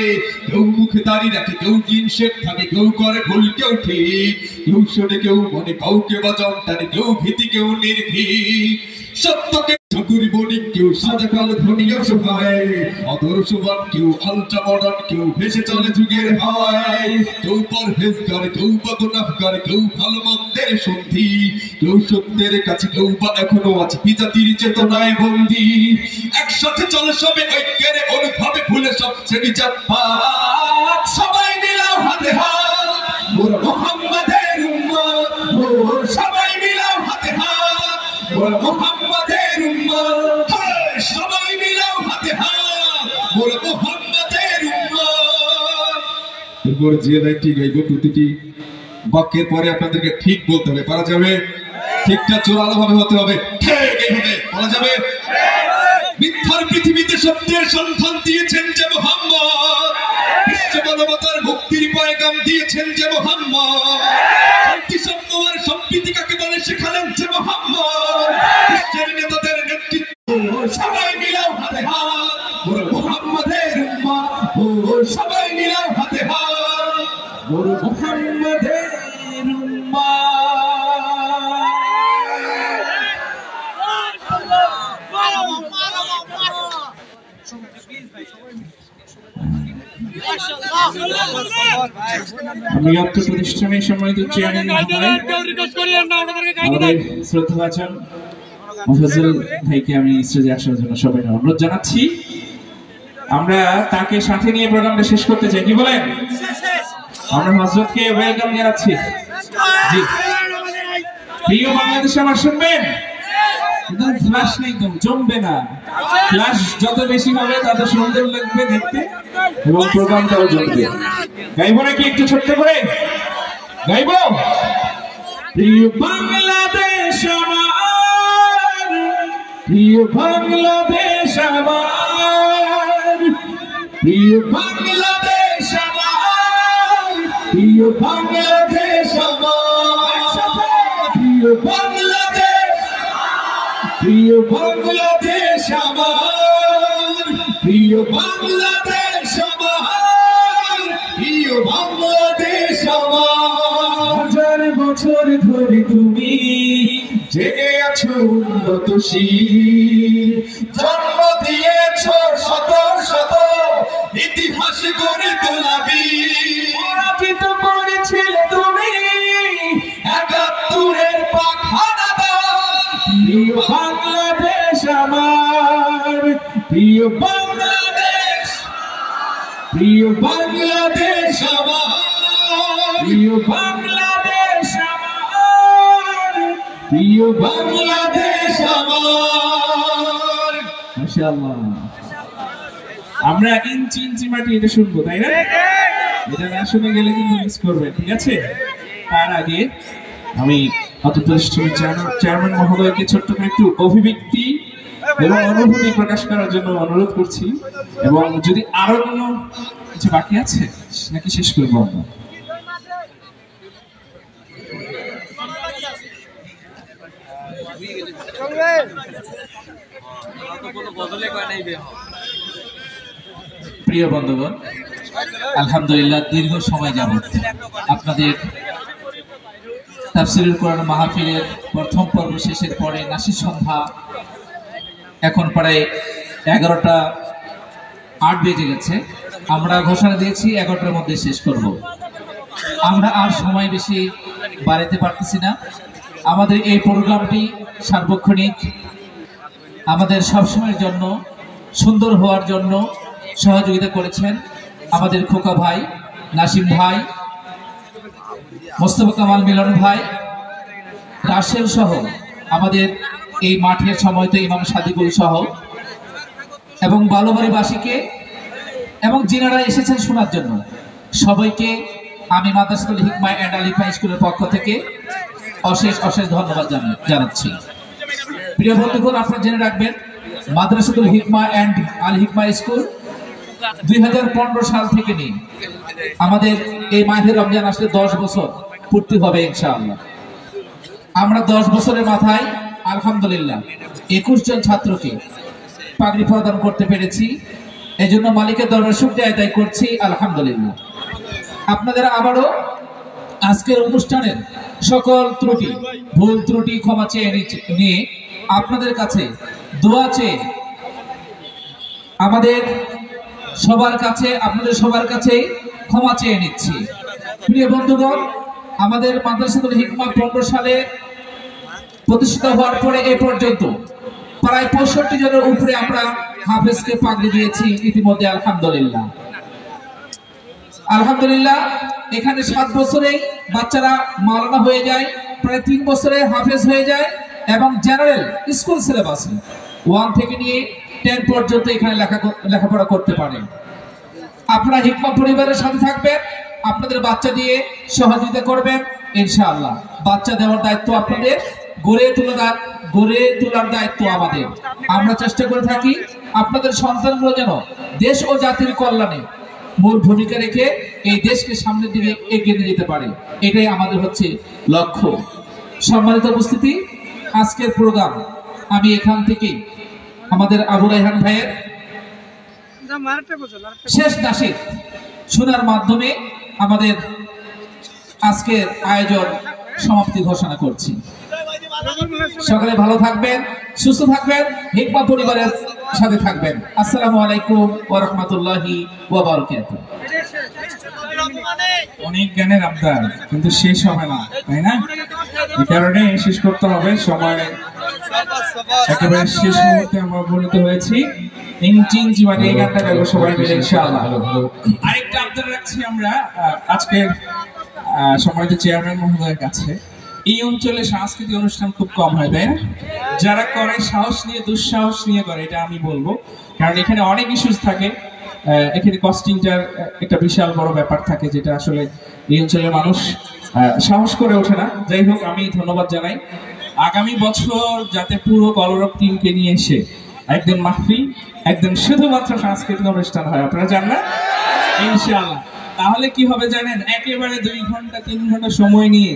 কেউ মুখে দাঁড়িয়ে রাখে কেউ ক্লিন শেপ থাকে কেউ করে ভুল কেউ ঠিক কেউ শোনে কেউ মনে কাউকে বা জমটানে কেউ ভীতি কেউ নির্ভীক সত্যকে ঠাকুর বণিক কেউ সাদা কালো ধনী অসহায় আদর্শবান কেউ আলট্রা মডার্ন কেউ ভেসে চলে যুগের হায় কেউ পরহেজ করে কেউ বা গুনাহ করে কেউ ভালো মন্দের সন্ধি কেউ সত্যের কাছে কেউ বা এখনো আছে বিজাতির চেতনায় বন্দী একসাথে চলে সবে ঐক্যের অনুভবে ভুলে সব শ্রেণী জাত পাত সবাই মিলাও হাতে হাত মোরা মুহাম্মাদের উম্মত ও সবাই মিলাও হাতে হাত মোরা মুহাম্মাদের উম্মত সবাই মিলাও হাতে হাত মোরা মুহাম্মাদের উম্মত। এরপর যে লাইনটি গাইব প্রতিটি বাক্যের পরে আপনাদেরকে ঠিক বলতে হবে, পারা যাবে? ঠিকটা জোরালো ভাবে হতে হবে, ঠিক এইভাবে বলা যাবে। মিথ্যার পৃথিবীতে সত্যের সন্ধান দিয়েছেন যে মুহাম্মদ, বিশ্ব মানবতার মুক্তির পয়গাম দিয়েছেন যে মুহাম্মদ, শান্তি সম্য আর সম্প্রীতি কাকে বলে শেখালেন যে মুহাম্মদ, বিশ্বের নেতাদের নেতৃত্ব সবাই মিলাও হাতে হাত মোর মুহাম্মাদের উম্মাহ ও সবাই মিলাও হাতে হাত মোর মুহাম্মাদের উম্মাহ। আমি অর্থ প্রতিষ্ঠানের সম্মানিত চেয়ারম্যান আমাদের শ্রদ্ধাভাজন মুফাজ্জল ভাইকে আমি স্টেজে আসার জন্য সবাই অনুরোধ জানাচ্ছি। আমরা তাকে সাথে নিয়ে প্রোগ্রামটা শেষ করতে চাই, কি বলেন? আমরা হযরতকে ওয়েলকাম জানাচ্ছি। জি, প্রিয় বাংলাদেশ আমার শুনবেন, একদম ফ্ল্যাশ নেই, একদম জমবে না। ফ্ল্যাশ যত বেশি হবে তত সুন্দর লাগবে দেখতে এবং প্রোগ্রামটাও জমবে। গাইবো নাকি একটু ছোট্ট করে গাইবো? প্রিয় বাংলাদেশ আমার, প্রিয় বাংলাদেশ আমার, প্রিয় বাংলাদেশ আমার, প্রিয় বাংলাদেশ আমার, প্রিয় বাংলাদেশ, প্রিয় বাংলাদেশ আমার, প্রিয় বাংলাদেশ আমার, প্রিয় বাংলাদেশ আমার। হাজার বছর ধরে তুমি জেগে আছো উন্নতশীল, জন্ম দিয়েছ শত শত ইতিহাস গড়ে তোলাবি, পরাজিত করেছিলে তুমি ৭১-এর পাখানাদার। প্রিয় বাংলাদেশ আমার, প্রিয় বাংলাদেশ, প্রিয় বাংলাদেশ আমার, প্রিয় বাংলাদেশ আমার, প্রিয় বাংলাদেশ আমার। মাশাআল্লাহ, আমরা ইঞ্চি ইঞ্চি মাটি এটা শুনবো, তাই না? এটা না শুনে গেলে কিন্তু মিস করবেন, ঠিক আছে? তার আগে আমি চেয়ারম্যান মহোদয়কে ছোট্ট করে একটু অভিব্যক্তি এবং অনুভূতি প্রকাশ করার জন্য অনুরোধ করছি, এবং যদি আরো কোনো কিছু বাকি আছে নাকি শেষ করবো আমরা? প্রিয় বন্ধুগণ, আলহামদুলিল্লাহ দীর্ঘ সময় যাবত আপনাদের তাফসীরুল কোরআন মাহফিলের প্রথম পর্ব শেষের পরে নাসির সন্ধ্যা এখন প্রায় 11টা 8 বেজে গেছে। আমরা ঘোষণা দিয়েছি 11টার মধ্যে শেষ করব। আমরা আর সময় বেশি বাড়াতে পারতেছি না। আমাদের এই প্রোগ্রামটি সার্বক্ষণিক আমাদের সবসময়ের জন্য সুন্দর হওয়ার জন্য সহযোগিতা করেছেন আমাদের খোকা ভাই, নাসিম ভাই, মোস্তফা কামাল মিলন ভাই, রাশেল সহ আমাদের এই মাঠের সময়ত ইমাম সাদিকুল সহ এবং বালুবাড়িবাসীকে এবং যিনারা এসেছেন শোনার জন্য সবাইকে আমি মাদ্রাসাতুল হিকমা এন্ড আল হিকমা স্কুলের পক্ষ থেকে অশেষ অশেষ ধন্যবাদ জানাচ্ছি। প্রিয় বন্ধুগণ, আপনারা জেনে রাখবেন মাদ্রাসাতুল হিকমা এন্ড আল হিকমা স্কুল 2015 সাল থেকে নিয়ে আমাদের এই মাহে রমজান আসলে 10 বছর পূর্তি হবে ইনশাআল্লাহ। আমরা 10 বছরের মাথায় আলহামদুলিল্লাহ 21 জন ছাত্রকে পাগড়ি প্রদান করতে পেরেছি। এজন্য মালিকের দরবারে শুকরিয়া আদায় করছি আলহামদুলিল্লাহ। আপনাদের আবারও আজকের অনুষ্ঠানের সকল ত্রুটি, ভুল ত্রুটি ক্ষমা চেয়ে নিয়ে আপনাদের কাছে দোয়া চেয়ে আমাদের সবার কাছে আপনাদের সবার কাছে ক্ষমা চেয়ে নিচ্ছি। প্রিয় বন্ধুগণ, আমাদের মাদ্রাসাতুল হিকমা 15 সালে প্রতিষ্ঠিত হওয়ার পরে এ পর্যন্ত প্রায় 65 জনের উপরে আমরা হাফেজকে পাগড়ি দিয়েছি ইতিমধ্যে আলহামদুলিল্লাহ। আলহামদুলিল্লাহ এখানে 7 বছরেই বাচ্চারা মাওলানা হয়ে যায়, প্রায় 3 বছরে হাফেজ হয়ে যায় এবং জেনারেল স্কুল সিলেবাসে 1 থেকে নিয়ে 10 পর্যন্ত এখানে লেখাপড়া করতে পারেন। আপনারা হিকমা পরিবারের সাথে থাকবেন, আপনাদের বাচ্চা দিয়ে সহযোগিতা করবেন ইনশাআল্লাহ। বাচ্চা দেওয়ার দায়িত্ব আপনাদের, গড়ে তোলার দায়িত্ব আমাদের। আমরা চেষ্টা করে থাকি আপনাদের সন্তানগুলো যেন দেশ ও জাতির কল্যাণে মূল ভূমিকা রেখে এই দেশকে সামনের দিকে এগিয়ে নিয়ে যেতে পারে, এটাই আমাদের হচ্ছে লক্ষ্য। সম্মানিত উপস্থিতি, আজকের প্রোগ্রাম আমি এখান থেকে আমাদের আবু রায়হান ভাইয়ের শেষ নাসির শোনার মাধ্যমে আমাদের আজকের আয়োজন সমাপ্তি ঘোষণা করছি। সকালে ভালো থাকবেন, সুস্থ থাকবেন, হিকমা পরিবারের সাথে থাকবেন। আসসালামু আলাইকুম ওয়া রাহমাতুল্লাহি ওয়া বারাকাতুহু। অনেক জ্ঞানের আবদার কিন্তু শেষ হবে না, তাই না? এই কারণে শেষ করতে হবে। সময় একেবারে শেষ মুহূর্তে আমরা উপনীত হয়েছি। ইঞ্চি ইঞ্চি মানে এই গানটা গাইবো সবাই মিলে ইনশাআল্লাহ। আরেকটা আবদার রাখছি আমরা আজকের সম্মানিত চেয়ারম্যান মহোদয়ের কাছে। এই অঞ্চলে সাংস্কৃতিক অনুষ্ঠান খুব কম হয়, তাই না? যারা করে সাহস নিয়ে দুঃসাহস নিয়ে করে, এটা আমি বলবো, কারণ এখানে অনেক ইস্যুস থাকে। এখানে কস্টিংটার একটা বিশাল বড় ব্যাপার থাকে, যেটা আসলে এই অঞ্চলের মানুষ সাহস করে ওঠে না। যাই হোক, আমি ধন্যবাদ জানাই। আগামী বছর যাতে পুরো কলরব টিমকে নিয়ে এসে একদিন মাহফিল, একদিন শুধুমাত্র সাংস্কৃতিক অনুষ্ঠান হয়, আপনারা জান না ইনশাআল্লাহ। তাহলে কি হবে জানেন? একেবারে 2 ঘন্টা 3 ঘন্টা সময় নিয়ে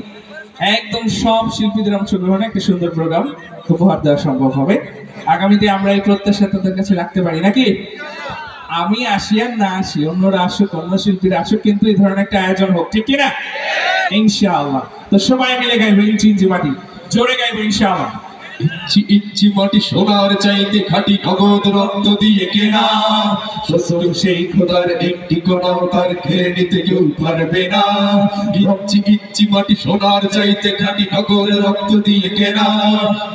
একদম সব শিল্পীদের অংশগ্রহণে একটা সুন্দর প্রোগ্রাম উপহার দেওয়া সম্ভব হবে। আগামীতে আমরা এই প্রত্যাশা তাদের কাছে রাখতে পারি নাকি? আমি আসি আর না আসি, অন্যরা আসুক, অন্য শিল্পীরা আসুক, কিন্তু এই ধরনের একটা আয়োজন হোক, ঠিক কিনা? ইনশাআল্লাহ। তো সবাই মিলে গাইবো ইঞ্চি ইঞ্চি মাটি, জোরে গাইবো ইনশাআল্লাহ। ইঞ্চি ইঞ্চি মাটি সোনার চাইতে খাঁটি নগদ রক্ত দিয়ে কেনা, শোষণ সেই খোদার একটি কোনাও তার ঘেরে নিতে কেউ পারবে না। ইঞ্চি ইঞ্চি মাটি সোনার চাইতে খাঁটি নগদ রক্ত দিয়ে কেনা,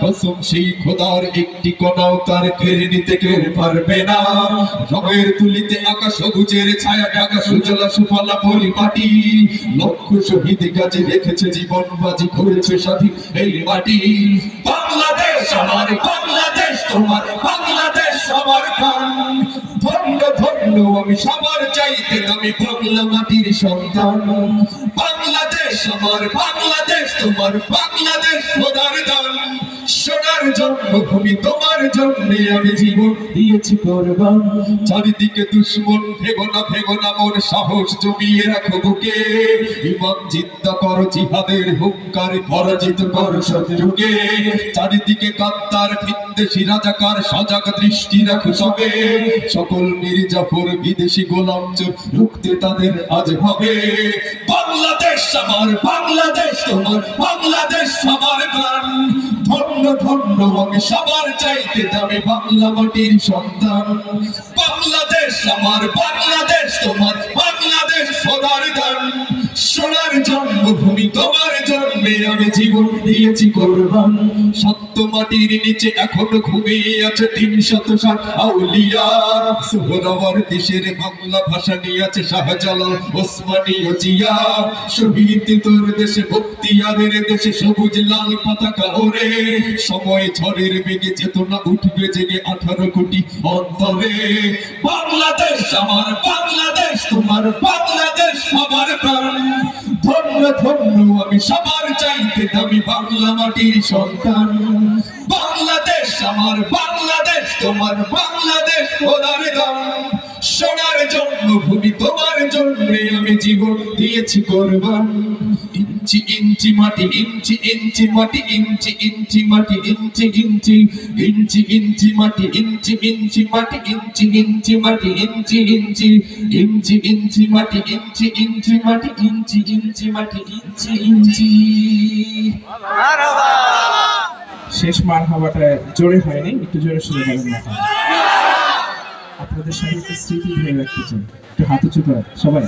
শোষণ সেই খোদার একটি কোনাও তার ঘেরে নিতে কেউ পারবে না। রঙের তুলিতে আকাশ সবুজের ছায়া ঢাকা সুজলা সুফলা পরিপাটি, লক্ষ শহীদ গাছে রেখেছে জীবন বাজি, করেছে স্বাধীন এই মাটি। বাংলাদেশ আমার, বাংলাদেশ তোমার, বাংলাদেশ আমার প্রাণ। ধন্য ধন্য আমি সবার চাইতে আমি বাংলা মাটির সন্তান। বাংলাদেশ আমার, বাংলাদেশ তোমার, বাংলাদেশ খোদার দান। সোনার জন্মভূমি তোমার সোনার জন্যে আমি জীবন দিয়েছি কোরবান। চারিদিকে দুশ্মন, ভেগো না মোর সাহস জমিয়ে রাখো বুকে। ইমান জিন্দা করো জিহাদের হুঙ্কারে, পরাজিত করো শত্রুকে। চারিদিকে গাদ্দার ভিনদেশি রাজাকার, সজাগ দৃষ্টি রাখো সবে। সকল মির্জাফর বিদেশি গোলাম চোর, রুখতে তাদের আজ হবে। বাংলাদেশ আমার, বাংলাদেশ তোমার, বাংলাদেশ আমার প্রাণ। ধন্য ধন্য আমি সবার চাইতে দামি বাংলা মাটির সন্তান। বাংলাদেশ আমার, বাংলাদেশ তোমার, বাংলাদেশ সোনার দান। সোনার জন্মভূমি তোমার জন্মে আমি জীবন দিয়েছি কোরবান। সত্য মাটির নিচে এখনো ঘুমিয়ে আছে ৩৬০ আউলিয়া। সোহরাওয়ার দেশের বাংলা ভাষা নিয়ে আছে শাহজালাল, ওসমানী ও জিয়া। শহীদ তোর দেশে বখতিয়ারের দেশে সবুজ লাল পতাকা ওরে। সময় ঝড়ের বেগে চেতনা উঠবে জেগে 18 কোটি অন্তরে। বাংলাদেশ আমার, বাংলাদেশ তোমার, বাংলাদেশ আমার প্রাণ। ধন্য ধন্য আমি সবার চাইতে দামি বাংলা মাটির সন্তান। বাংলাদেশ আমার, বাংলাদেশ তোমার, বাংলাদেশ সোনার দান। সোনার জন্মভূমি তোমার জন্যে আমি জীবন দিয়েছি কোরবান। ইঞ্চি ইঞ্চি মাটি, ইঞ্চি ইঞ্চি মাটি, ইঞ্চি ইঞ্চি মাটি, ইঞ্চি ইঞ্চি, ইঞ্চি ইঞ্চি মাটি, ইঞ্চি ইঞ্চি মাটি, ইঞ্চি ইঞ্চি মাটি, ইঞ্চি ইঞ্চি, ইঞ্চি ইঞ্চি মাটি, ইঞ্চি ইঞ্চি মাটি, ইঞ্চি ইঞ্চি মাটি, ইঞ্চি ইঞ্চি। শেষ মারহাবাটা জোরে হয়নি, একটু জোরে শুনে বলেন না। আপনাদের সাথে একটা স্মৃতি ধরে রাখতে চাই, একটু হাত উঁচু করেন সবাই।